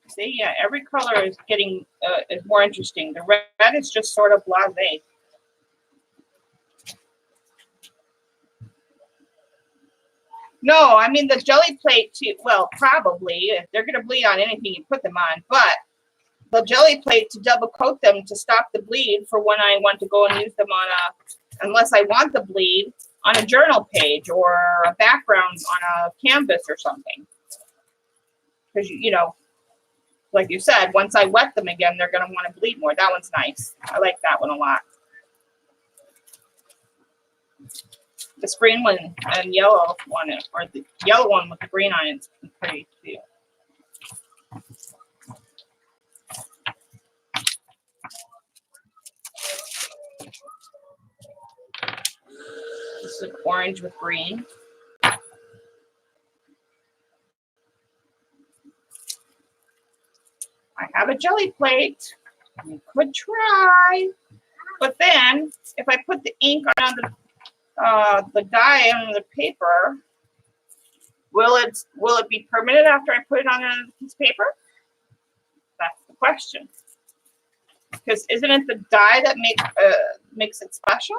See, yeah, every color is getting is more interesting. The red is just sort of blasé. No, I mean the jelly plate too. Well, probably if they're gonna bleed on anything, you put them on. But the jelly plate to double coat them to stop the bleed for when I want to go and use them on a, unless I want the bleed on a journal page or a background on a canvas or something. Because you know. Like you said, once I wet them again, they're going to want to bleed more. That one's nice. I like that one a lot. This green one and yellow one, or the yellow one with the green on it, is pretty cute. This is an orange with green. I have a jelly plate. You could try, but then if I put the ink on the dye on the paper, will it be permanent after I put it on a piece of paper? That's the question. Because isn't it the dye that makes it special?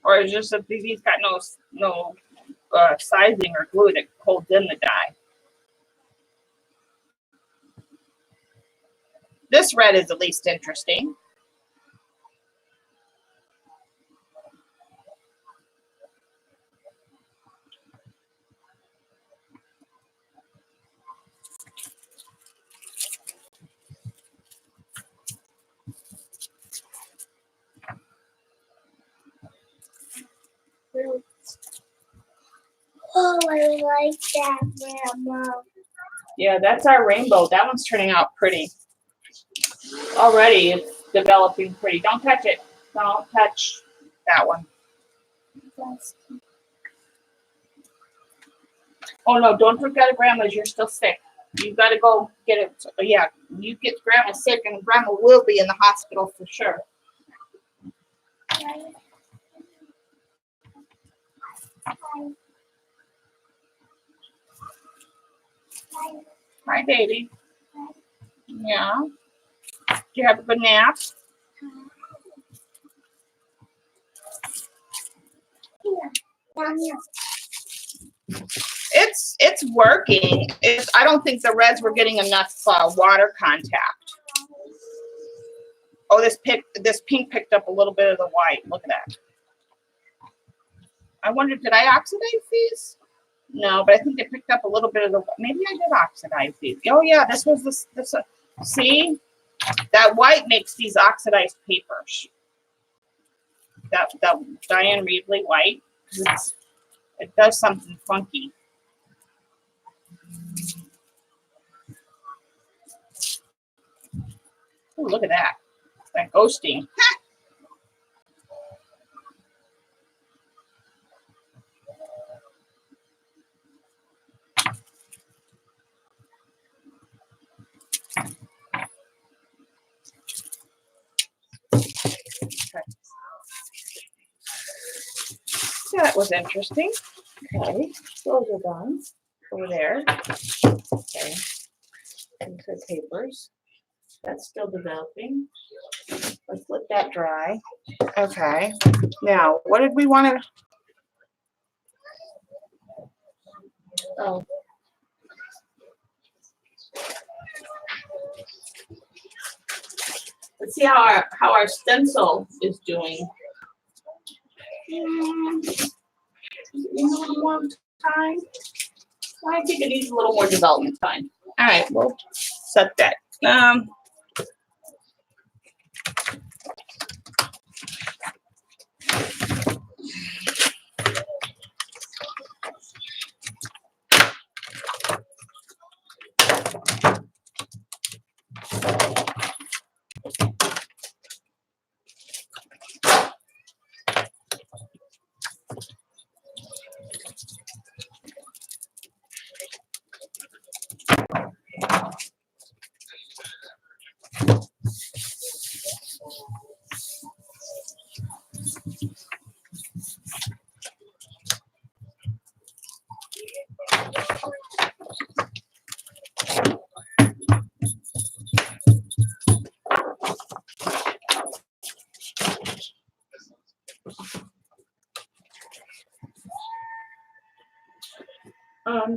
Or is it just that these got no sizing or glue that holds in the dye? This red is the least interesting. Oh, I like that, Grandma. Yeah, that's our rainbow. That one's turning out pretty. Already it's developing pretty. Don't touch it. Don't touch that one. Oh no, don't drink out of Grandma's. You're still sick. You gotta go get it. Yeah, you get Grandma sick and Grandma will be in the hospital for sure. Hi, baby. Yeah. Did you have a good nap? It's working. I don't think the reds were getting enough water contact. Oh, this pink picked up a little bit of the white. Look at that. I wonder, did I oxidize these? No, but I think they picked up a little bit of the. Maybe I did oxidize these. Oh yeah, this was this. See, That white makes these oxidized papers. That Diane Reevely white, 'cause it does something funky. Ooh, look at that. That ghosting. That was interesting. Okay, those are done over there. Okay, and the papers. That's still developing. Let's let that dry. Okay. Now, what did we want to? Oh. Let's see how our stencil is doing. It needs a little more time. I think it needs a little more development time. All right, we'll set that. Um, hmm.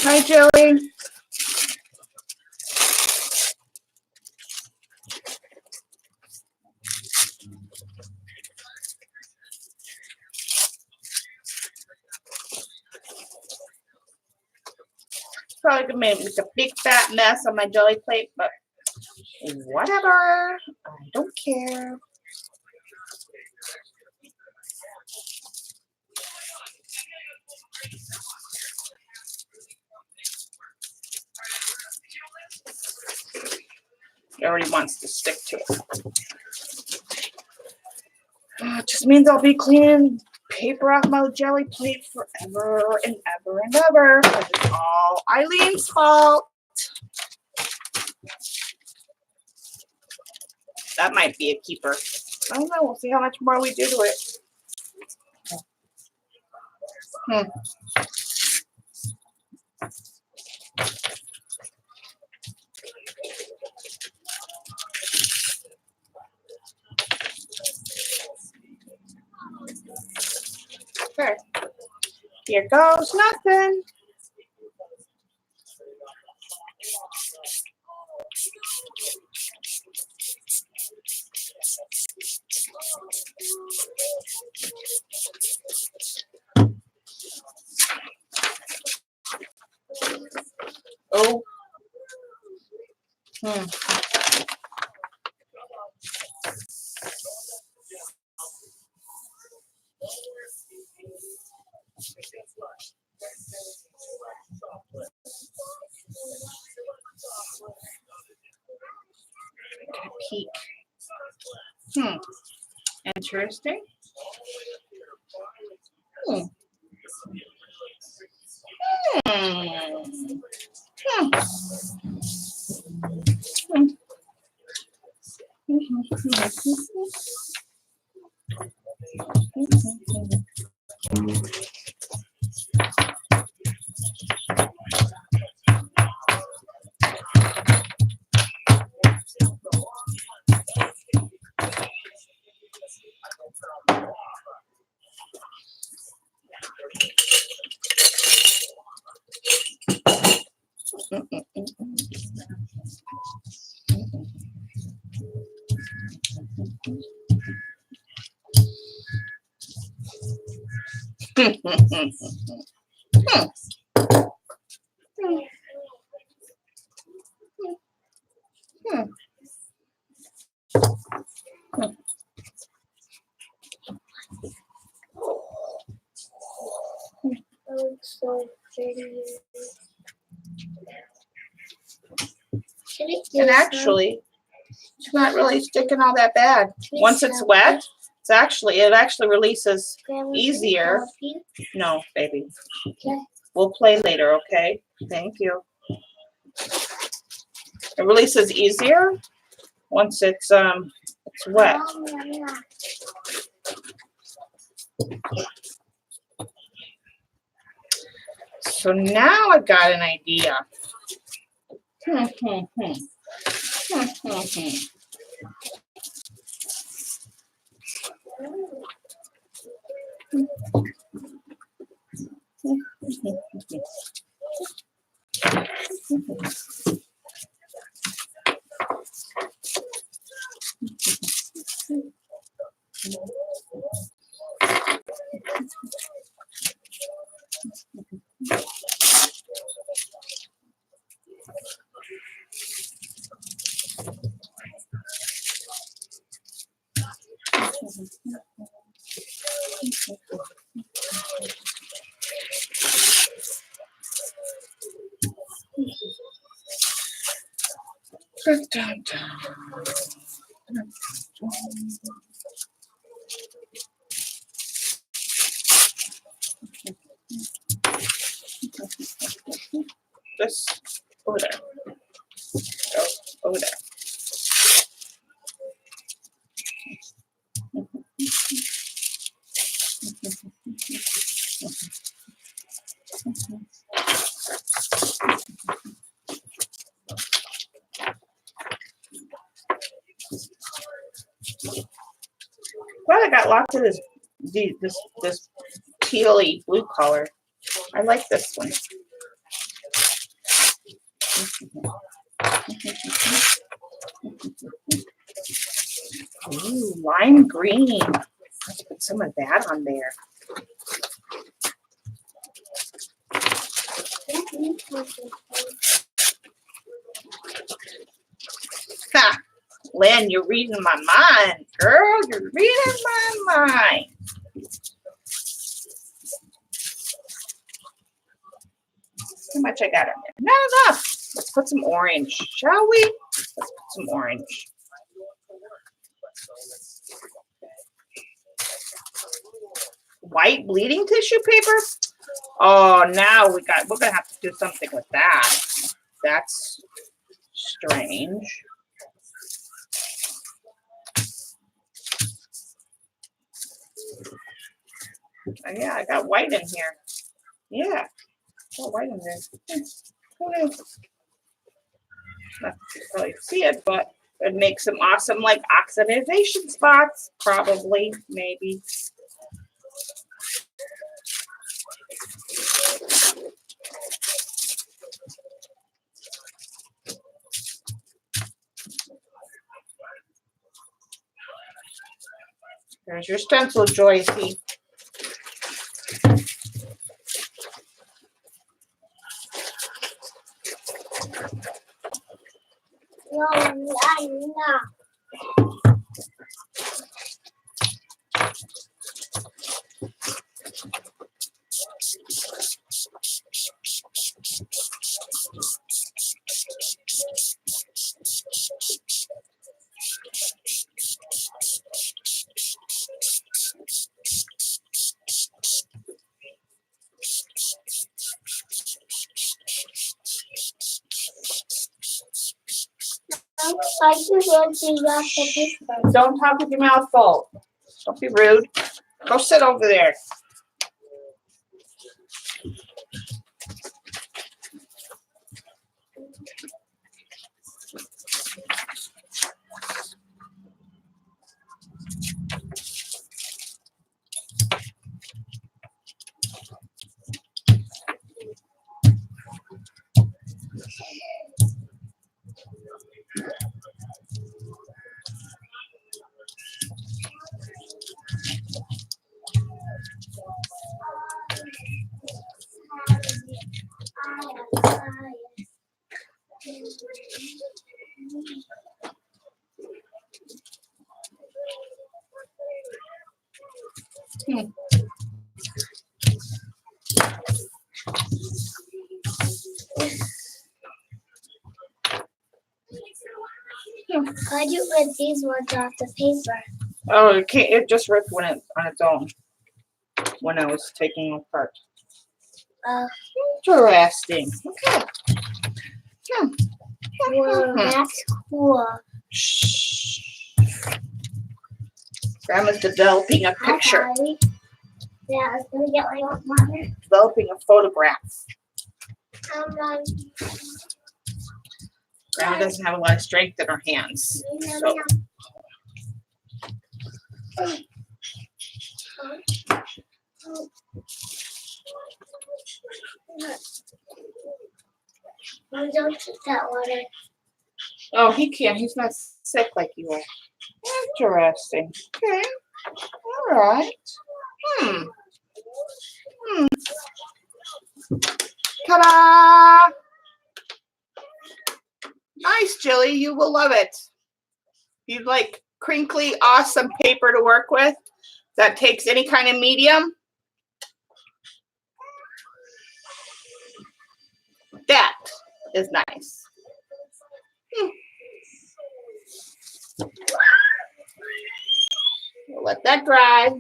Hi, Joey. Probably gonna make a big fat mess on my jelly plate, but whatever. I don't care. It already wants to stick to it. It just means I'll be cleaning paper off my jelly plate forever and ever and ever. It's all Eileen's fault. That might be a keeper. I don't know. We'll see how much more we do to it. Okay. Here goes nothing. Oh. peek. Interesting. Hmm. That looks so pretty. Can it And get actually, it's not really sticking all that bad. Once it's wet, it actually releases easier. No, baby. Okay. We'll play later, okay? Thank you. It releases easier once it's wet. So now I got an idea. This over there. Go over there. Well, I got lots of this tealy blue color. I like this one. Ooh, lime green. Let's put some of that on there. Ha! Lynn, you're reading my mind, girl. You're reading my mind. How much I got on there? Not enough. Let's put some orange, shall we? Let's put some orange. White bleeding tissue paper? Oh, now we're gonna have to do something with that. That's strange. Oh, yeah, I got white in here. Yeah, got white in there. Who knew? Not that you really see it, but it makes some awesome like oxidization spots. Probably, maybe. There's your stencil, Joycey. No. I can go to that paper. Don't talk with your mouth full. Don't be rude. Go sit over there. How'd you rip these ones off the paper? Oh, it can't. It just ripped when it on its own when I was taking it apart. Interesting. Okay. Whoa, that's cool. Shh. Grandma's developing a picture, Hi. Yeah, I was gonna get my own mother. developing a photograph. Um, Grandma doesn't have a lot of strength in her hands. So don't take that water. oh, he can't. He's not sick like you are. Interesting. Okay. All right. Ta-da! Nice, Jilly. You will love it. You like crinkly, awesome paper to work with that takes any kind of medium. That is nice. We'll let that dry.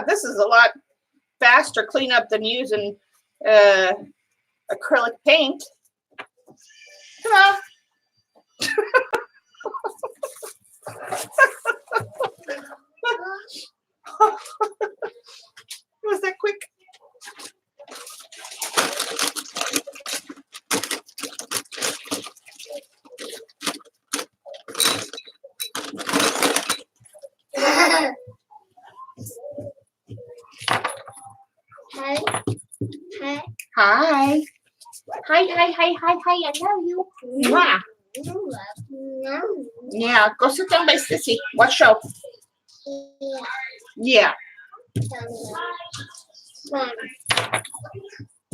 This is a lot faster cleanup than using acrylic paint. Come on. Was that quick? Hi. Hi. Hi. Hi. I know you. Mwah. Yeah, go sit down by Sissy. What show? Yeah.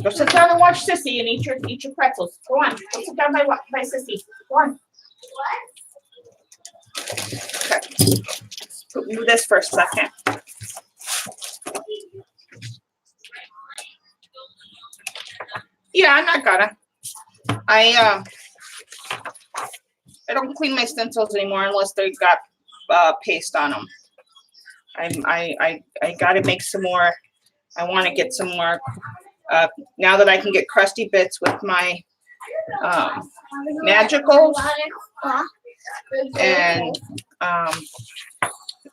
Go sit down and watch Sissy and eat your pretzels. Go on. Go sit down by Sissy. Go on. Okay. Do this for a second. Yeah, I'm not gonna. I don't clean my stencils anymore unless they've got paste on them. I gotta make some more. I want to get some more. Now that I can get crusty bits with my magicals and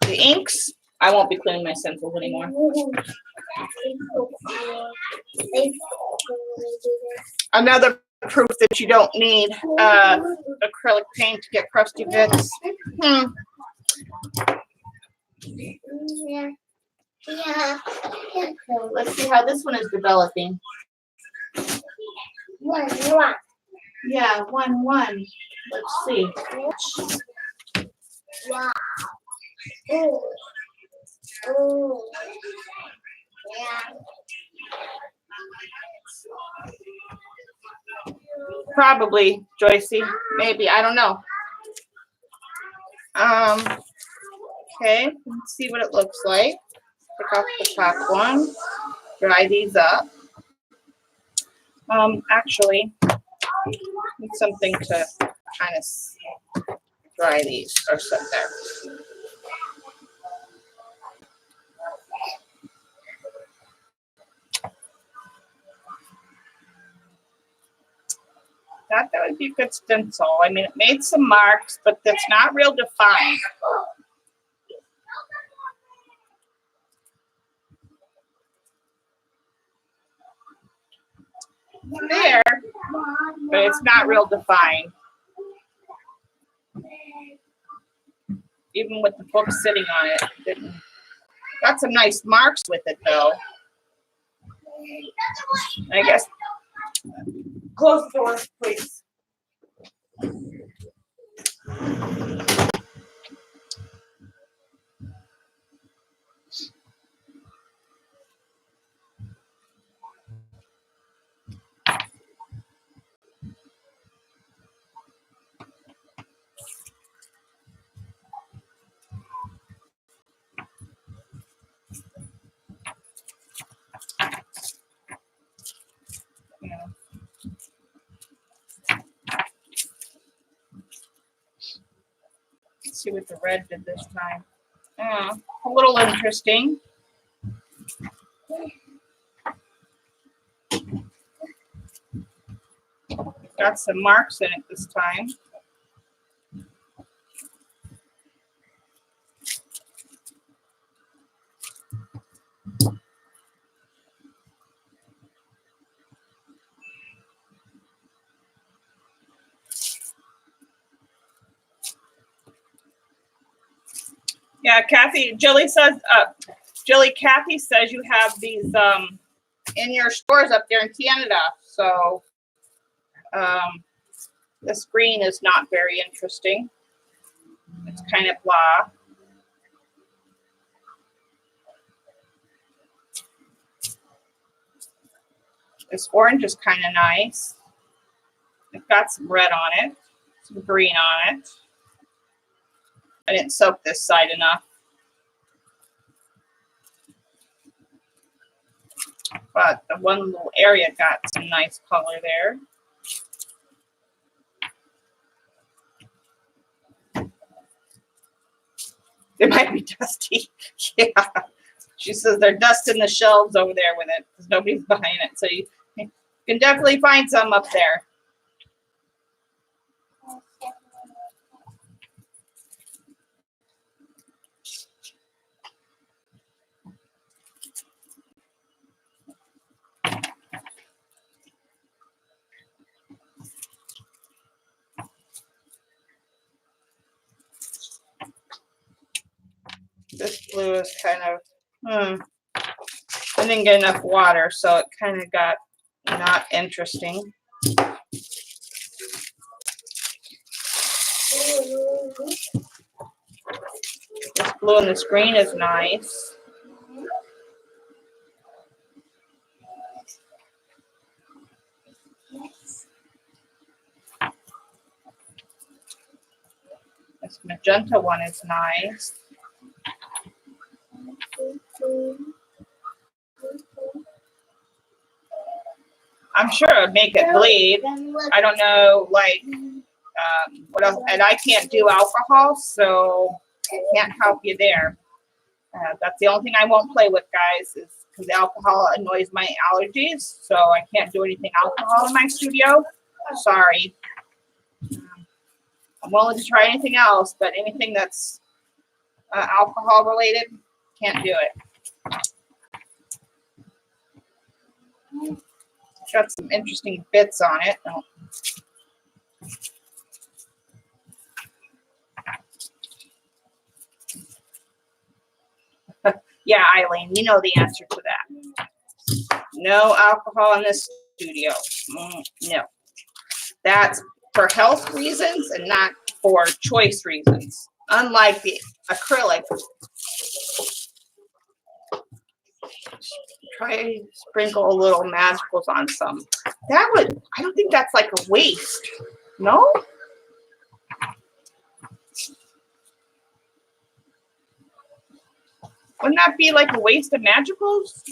the inks, I won't be cleaning my stencils anymore. Another proof that you don't need acrylic paint to get crusty bits. Yeah. Okay, let's see how this one is developing. One. Yeah, 1-1. Let's see. Wow. Oh. Yeah. Probably, Joycey. Maybe. I don't know. Okay, let's see what it looks like. Pick off the top one. Dry these up. Actually, Need something to kind of dry these or sit there. Thought that would be a good stencil. I mean, it made some marks, but that's not real defined. It's there, but it's not real defined. Even with the book sitting on it, didn't. Got some nice marks with it though. I guess. Close the door, please. Yeah. Let's see what the red did this time. A little interesting. Got some marks in it this time. Yeah, Kathy, Kathy says you have these in your stores up there in Canada. So this green is not very interesting. It's kind of blah. This orange is kind of nice. It's got some red on it, some green on it. I didn't soak this side enough. But the one little area got some nice color there. They might be dusty. Yeah. She says they're dusting the shelves over there with it because nobody's buying it. So you can definitely find some up there. This blue is kind of, I didn't get enough water, so it kind of got not interesting. This blue and this green is nice. This magenta one is nice. I'm sure it would make it bleed. I don't know, like, what else. And I can't do alcohol, so I can't help you there. That's the only thing I won't play with, guys, is because alcohol annoys my allergies. So I can't do anything alcohol in my studio. Sorry. I'm willing to try anything else, but anything that's alcohol related, can't do it. Got some interesting bits on it. Oh. Yeah, Eileen, you know the answer to that. No alcohol in this studio. No. That's for health reasons and not for choice reasons. Unlike the acrylic. Try sprinkle a little magicals on some. That would, I don't think that's like a waste. No? Wouldn't that be like a waste of magicals?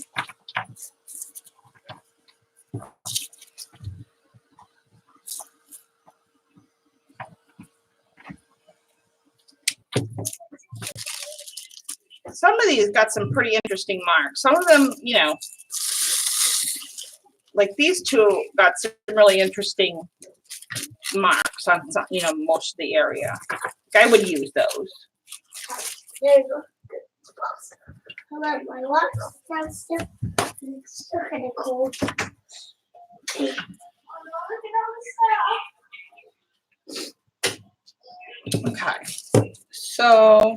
Some of these got some pretty interesting marks. Some of them, you know, like these two got some really interesting marks on some, you know, most of the area. I would use those. There you go. Hold on, my watch downstairs. It's still kind of cold. Okay. So,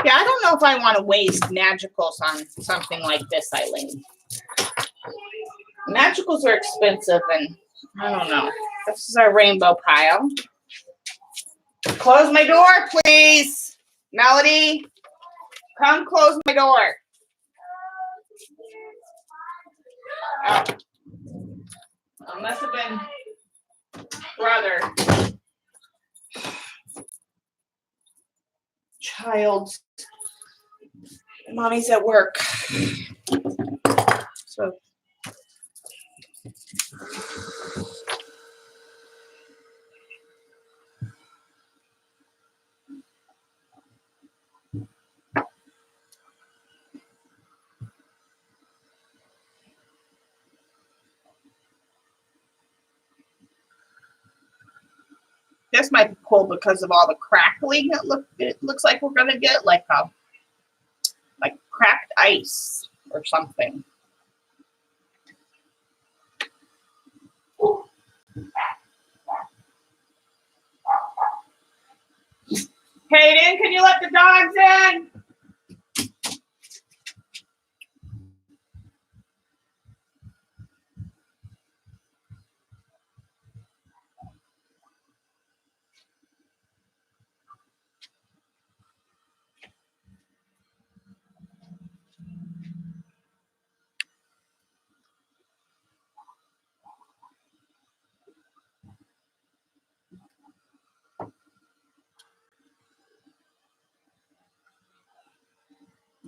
yeah, I don't know if I want to waste magicals on something like this, Eileen. Magicals are expensive, and I don't know. This is our rainbow pile. Close my door, please. Melody, come close my door. Oh. It must have been brother. Child. Mommy's at work. So. This might be cool because of all the crackling it looks like we're gonna get, like cracked ice or something. Hayden, can you let the dogs in?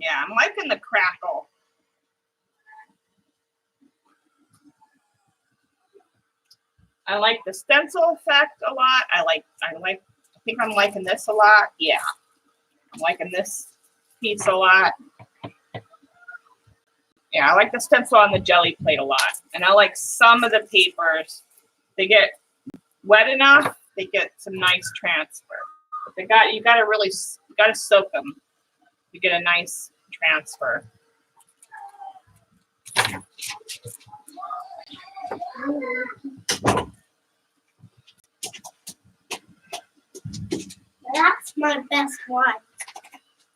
Yeah, I'm liking the crackle. I like the stencil effect a lot. I think I'm liking this a lot. Yeah. I'm liking this piece a lot. Yeah, I like the stencil on the jelly plate a lot. And I like some of the papers. They get wet enough, they get some nice transfer. But you gotta soak them to get a nice transfer. That's my best one.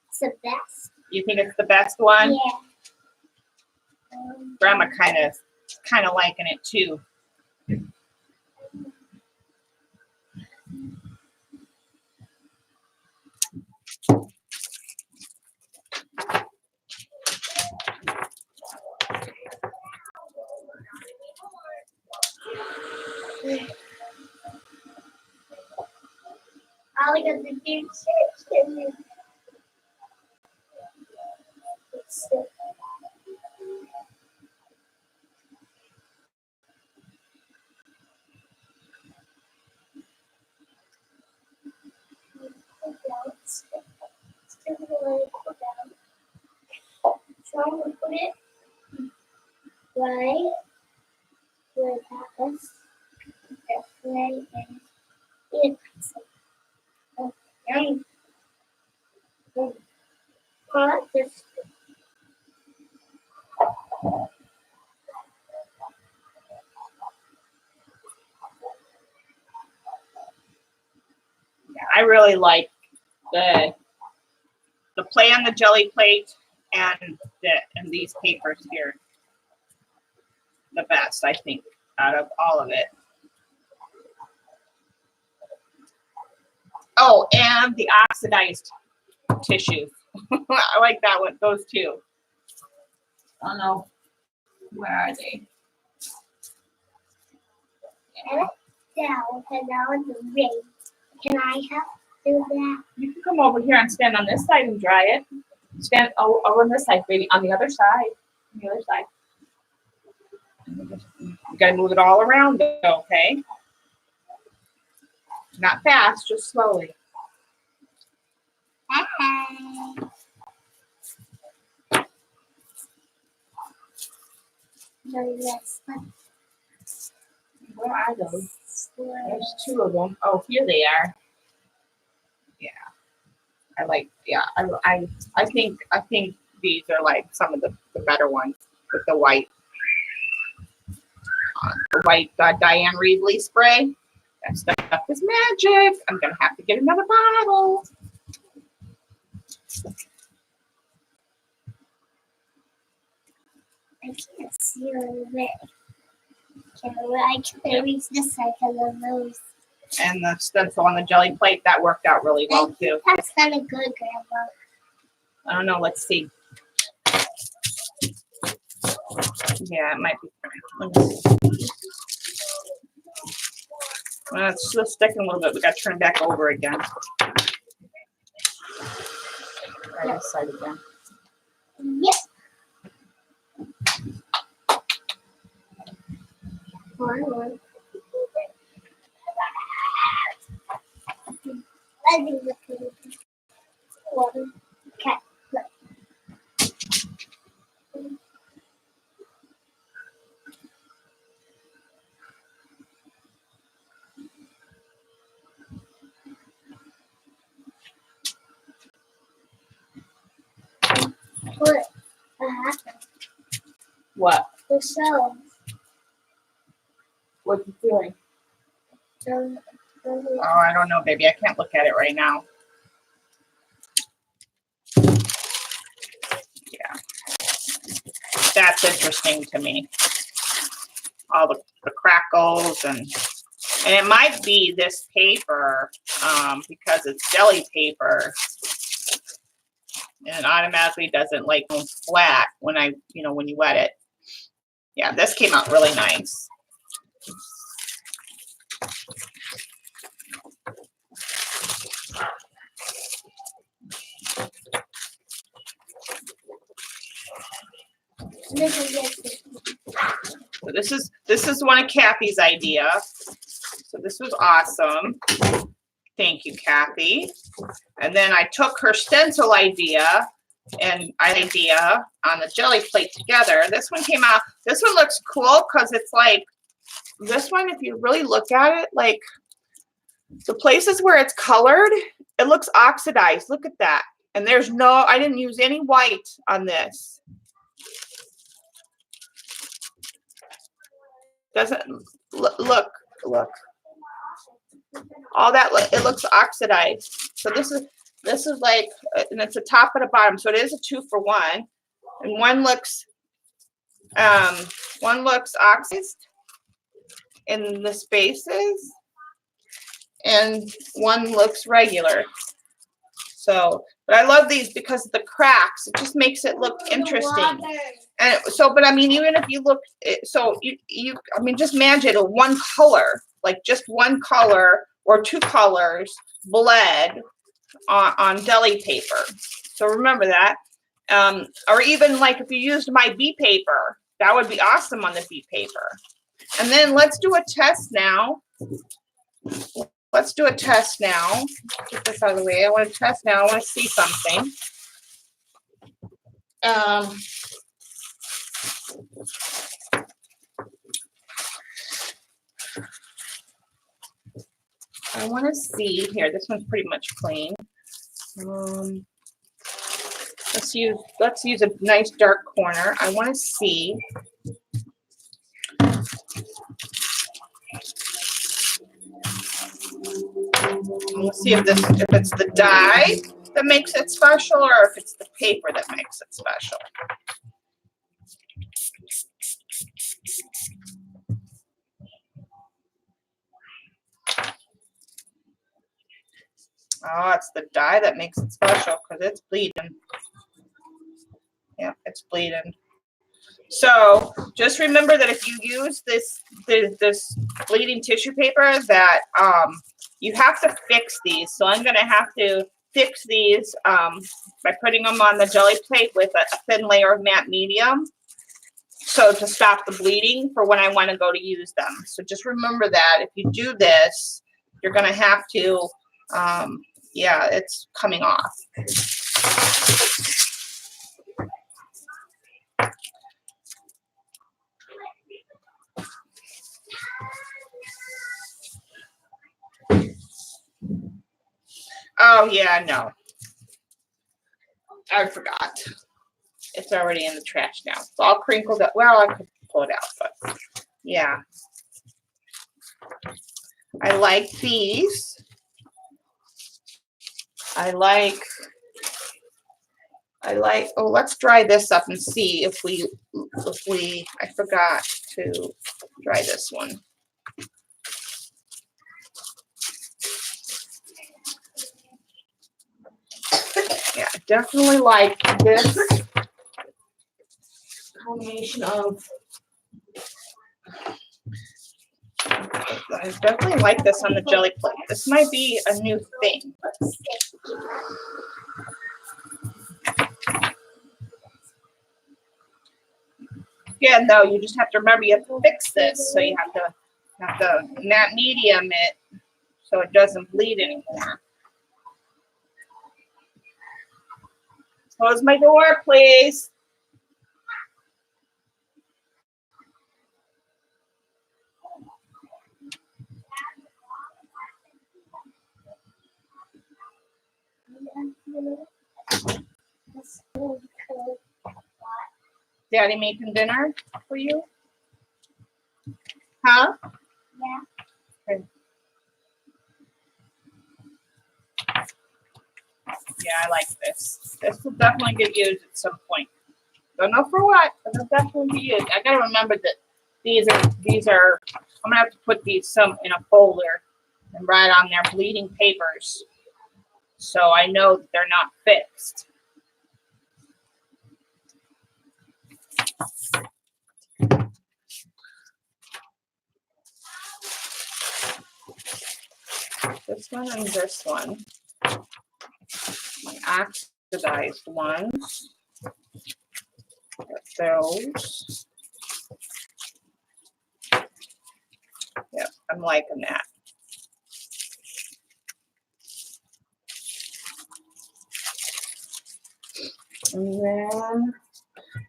It's the best. You think it's the best one? Yeah. Grandma kind of liking it too. All I got to do is so I'm going to put it right where that is. This way and it. Okay. Put this. I really like the play on the jelly plate and these papers here the best, I think, out of all of it. Oh, and the oxidized tissues. I like that one, those two. I don't know. Where are they? Down and now the ring. Can I help do that? You can come over here and stand on this side and dry it. Stand over on this side, baby. On the other side. On the other side. You gotta move it all around, okay? Not fast, just slowly. very nice. Where are those? There's two of them. Oh, here they are. Yeah, I like. Yeah, I think these are like some of the better ones with the white Diane Reevely spray. That stuff is magic. I'm gonna have to get another bottle. I can't see a little bit. I can reach this side of the nose. And the stencil on the jelly plate, that worked out really well too. That's kind of good, Grandma. I don't know. Let's see. Yeah, it might be. Let me see. It's still sticking a little bit. We got to turn it back over again. Try this side again. Yep. One. I think that's one. Okay. Look. What happened? What? The cells. What's it doing? Um, Oh, I don't know, baby. I can't look at it right now. Yeah. That's interesting to me. All the crackles and it might be this paper because it's jelly paper. And it automatically doesn't like go flat when when you wet it. Yeah, this came out really nice. So this is one of Kathy's idea. So this was awesome. Thank you, Kathy. And then I took her stencil idea and idea on the jelly plate together. This one came out. This one looks cool because it's like this one, if you really look at it, like the places where it's colored, it looks oxidized. Look at that. And there's no, I didn't use any white on this. Doesn't look. All that it looks oxidized. So this is like, and it's a top and a bottom. So it is a 2-for-1, and one looks oxidized in the spaces, and one looks regular. So, but I love these because of the cracks. It just makes it look interesting. And so, but I mean, even if you look, so you, I mean, just imagine one color, like just one color or two colors bled on deli paper. So remember that. Or even like if you used my bee paper, that would be awesome on the bee paper. And then let's do a test now. Let's do a test now. Get this out of the way. I want to test now. I want to see something. I want to see here. This one's pretty much plain. Let's use a nice dark corner. I want to see. We'll see if it's the dye that makes it special or if it's the paper that makes it special. Oh, it's the dye that makes it special because it's bleeding. Yeah, it's bleeding. So just remember that if you use this bleeding tissue paper, that you have to fix these. So I'm going to have to fix these by putting them on the jelly plate with a thin layer of matte medium. So to stop the bleeding for when I want to go to use them. So just remember that if you do this, you're going to have to, yeah, it's coming off. Oh, yeah, no. I forgot. It's already in the trash now. It's all crinkled up. Well, I could pull it out, but yeah. I like these. I like, oh, let's dry this up and see if I forgot to dry this one. Yeah, definitely like this combination of, I definitely like this on the jelly plate. This might be a new thing. Yeah, no, you just have to remember you have to fix this. So you have to matte medium it so it doesn't bleed anymore. Close my door, please. Daddy making dinner for you? Huh? Yeah. Okay. Yeah, I like this. This will definitely get used at some point. Don't know for what, but it'll definitely be used. I gotta remember that these are, I'm gonna have to put these some in a folder and write on their bleeding papers. So I know that they're not fixed. This one and this one. My oxidized ones. Got those. Yep, I'm liking that. And then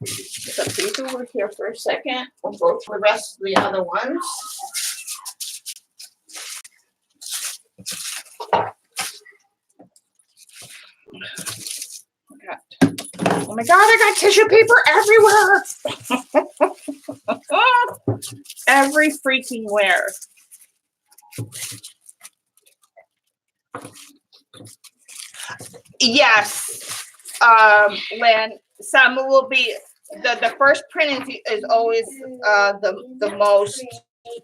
set these over here for a second. We'll go through the rest of the other ones. Oh my God, I got tissue paper everywhere. Every freaking where. Yes, Lynn, some will be, the first print is always the most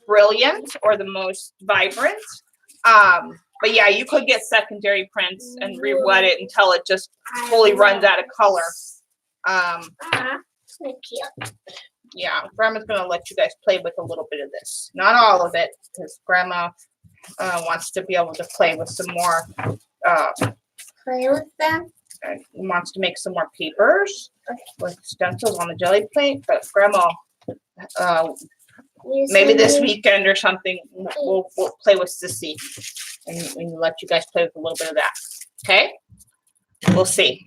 brilliant or the most vibrant. But yeah, you could get secondary prints and re-wet it until it just fully runs out of color. Yeah, Grandma's gonna let you guys play with a little bit of this. Not all of it, because Grandma wants to be able to play with some more. Play with them? Wants to make some more papers with stencils on the jelly plate. But Grandma, maybe this weekend or something, we'll play with Sissy and let you guys play with a little bit of that. Okay? We'll see.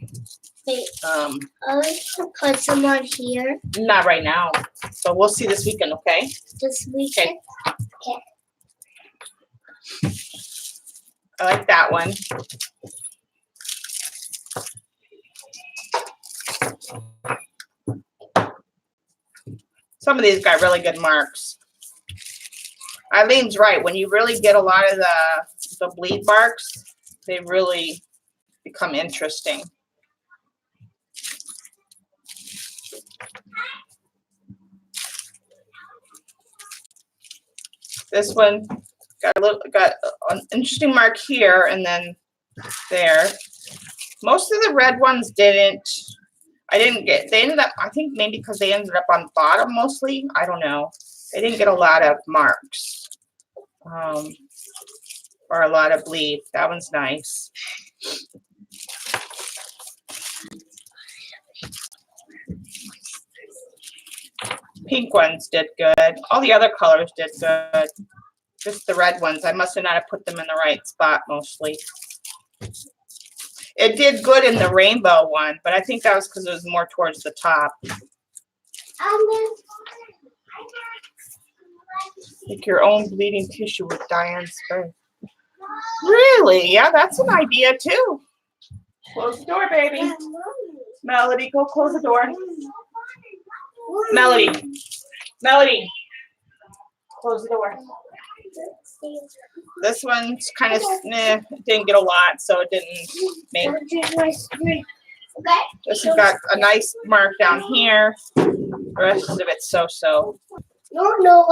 Wait, I like to put some on here Not right now. So we'll see this weekend, okay? this weekend. Okay. I like that one. Some of these got really good marks. Eileen's right. When you really get a lot of the bleed marks, they really become interesting. This one got an interesting mark here and then there. Most of the red ones didn't. They ended up, I think maybe because they ended up on the bottom mostly. I don't know. They didn't get a lot of marks. Or a lot of bleed. That one's nice. Pink ones did good. All the other colors did good. Just the red ones. I must have not have put them in the right spot mostly. It did good in the rainbow one, but I think that was because it was more towards the top. Make your own bleeding tissue with Diane's spray. Really? Yeah, that's an idea too. Close the door, baby. Melody, go close the door. Melody. Melody. Close the door. This one's kind of, didn't get a lot, so it didn't make. This has got a nice mark down here. The rest of it's so-so. No,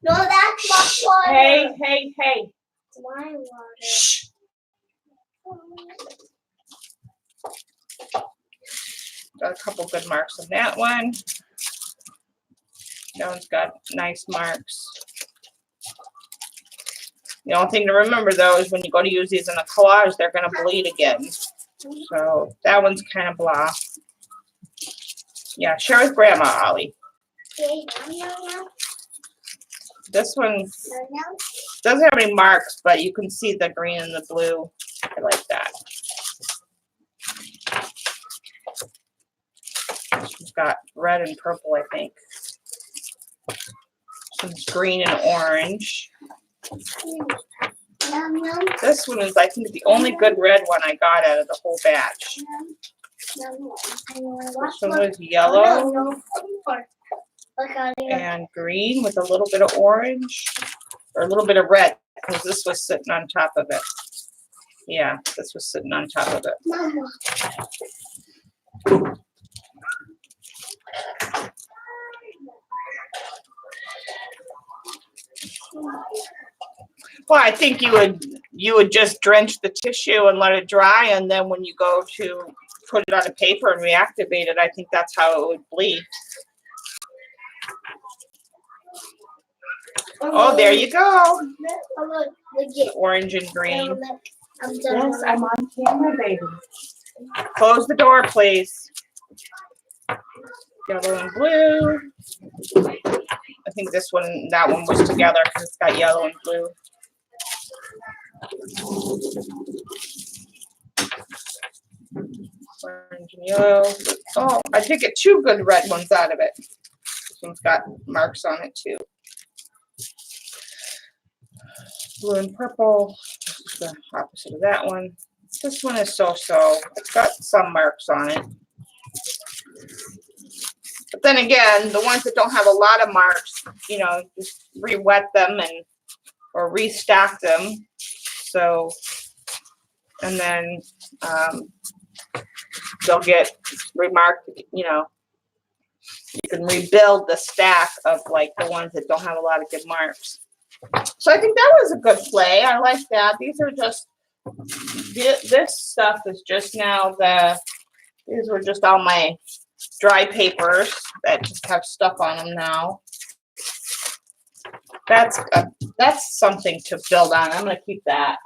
that's my water. Hey. It's my water. Shh. Got a couple good marks on that one. That one's got nice marks. The only thing to remember though is when you go to use these in a collage, they're going to bleed again. So that one's kind of blah. Yeah, share with Grandma, Ollie. This one doesn't have any marks, but you can see the green and the blue. I like that. She's got red and purple, I think. She's green and orange. This one is, I think, the only good red one I got out of the whole batch. This one was yellow and green with a little bit of orange, or a little bit of red, because this was sitting on top of it. Yeah, this was sitting on top of it. Well, I think you would just drench the tissue and let it dry, and then when you go to put it on a paper and reactivate it, I think that's how it would bleed. Oh, there you go. Orange and green. Yes, I'm on camera, baby. Close the door, please. Yellow and blue. I think this one, that one was together because it's got yellow and blue. Orange and yellow. Oh, I did get two good red ones out of it. This one's got marks on it too. Blue and purple. This is the opposite of that one. This one is so-so. It's got some marks on it. But then again, the ones that don't have a lot of marks, you know, just re-wet them or restock them. So, and then they'll get remarked, you know, you can rebuild the stack of like the ones that don't have a lot of good marks. So I think that was a good play. I like that. These are just, this stuff is just now these were just all my dry papers that just have stuff on them now. That's something to build on. I'm going to keep that.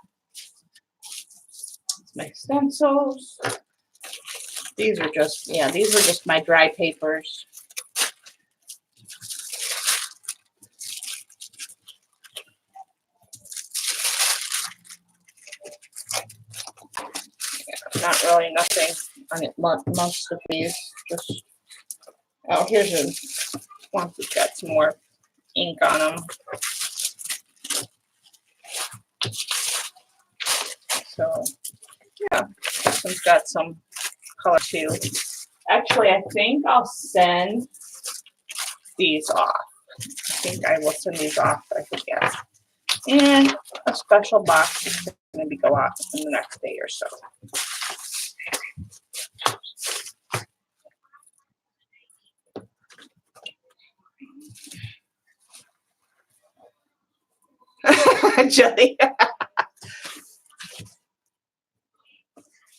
My stencils. These are just, yeah, these are just my dry papers. Not really nothing on it, most of these. Just, oh, here's a one that's got some more ink on them. So, yeah, this one's got some color too. Actually, I think I'll send these off. I think I will send these off, I think, yeah. And a special box is going to go out in the next day or so. Jelly.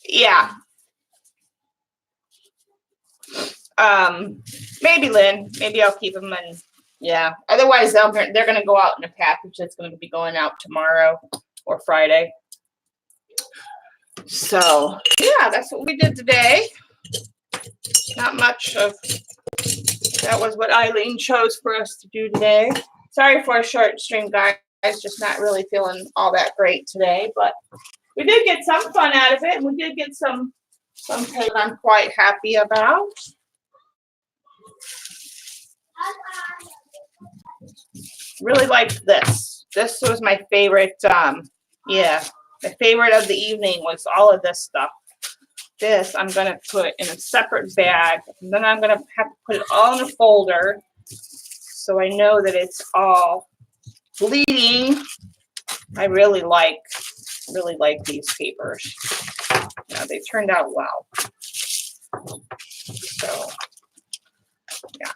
Yeah. Maybe Lynn. Maybe I'll keep them and yeah. Otherwise, they're going to go out in a package that's going to be going out tomorrow or Friday. So yeah, that's what we did today. Not much of that was what Eileen chose for us to do today. Sorry for a short stream, guys. Just not really feeling all that great today, but we did get some fun out of it. And we did get some that I'm quite happy about. Really liked this. This was my favorite Yeah, the favorite of the evening was all of this stuff. This I'm gonna put in a separate bag, and then I'm gonna have to put it all in a folder so I know that it's all bleeding. I really like these papers. Yeah, they turned out well. So yeah.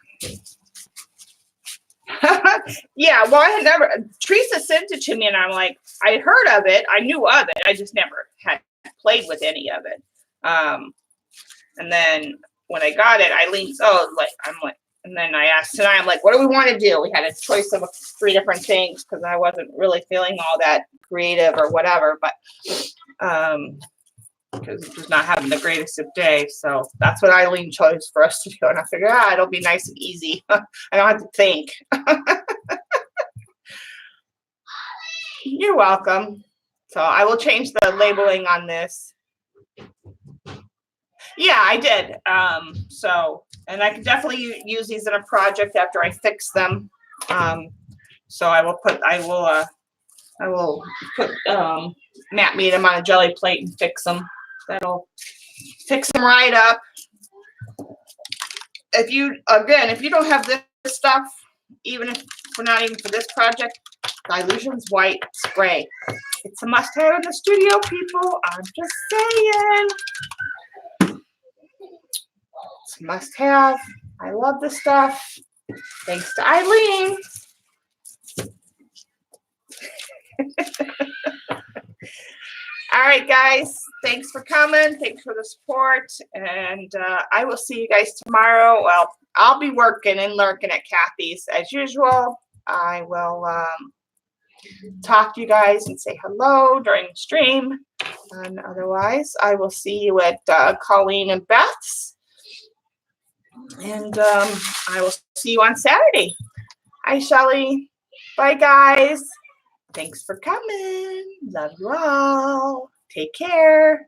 Yeah, well, I had never, Teresa sent it to me and I'm like, I heard of it, I knew of it, I just never had played with any of it. And then when I got it, Eileen, and then I asked tonight, I'm like, what do we want to do? We had a choice of 3 different things because I wasn't really feeling all that creative or whatever, but because it was not having the greatest of days. So that's what Eileen chose for us to do. And I figured, it'll be nice and easy. I don't have to think. You're welcome. So I will change the labeling on this. Yeah, I did. And I can definitely use these in a project after I fix them. So I will put Matt made them on a jelly plate and fix them. That'll fix them right up. If you don't have this stuff, even if not even for this project, Dylusions White Spray. It's a must-have in the studio, people. I'm just saying. It's a must-have. I love this stuff. Thanks to Eileen. All right, guys. Thanks for coming. Thanks for the support. And I will see you guys tomorrow. Well, I'll be working and lurking at Kathy's as usual. I will talk to you guys and say hello during the stream. And otherwise, I will see you at Colleen and Beth's. And I will see you on Saturday. Hi, Shelly. Bye, guys. Thanks for coming. Love you all. Take care.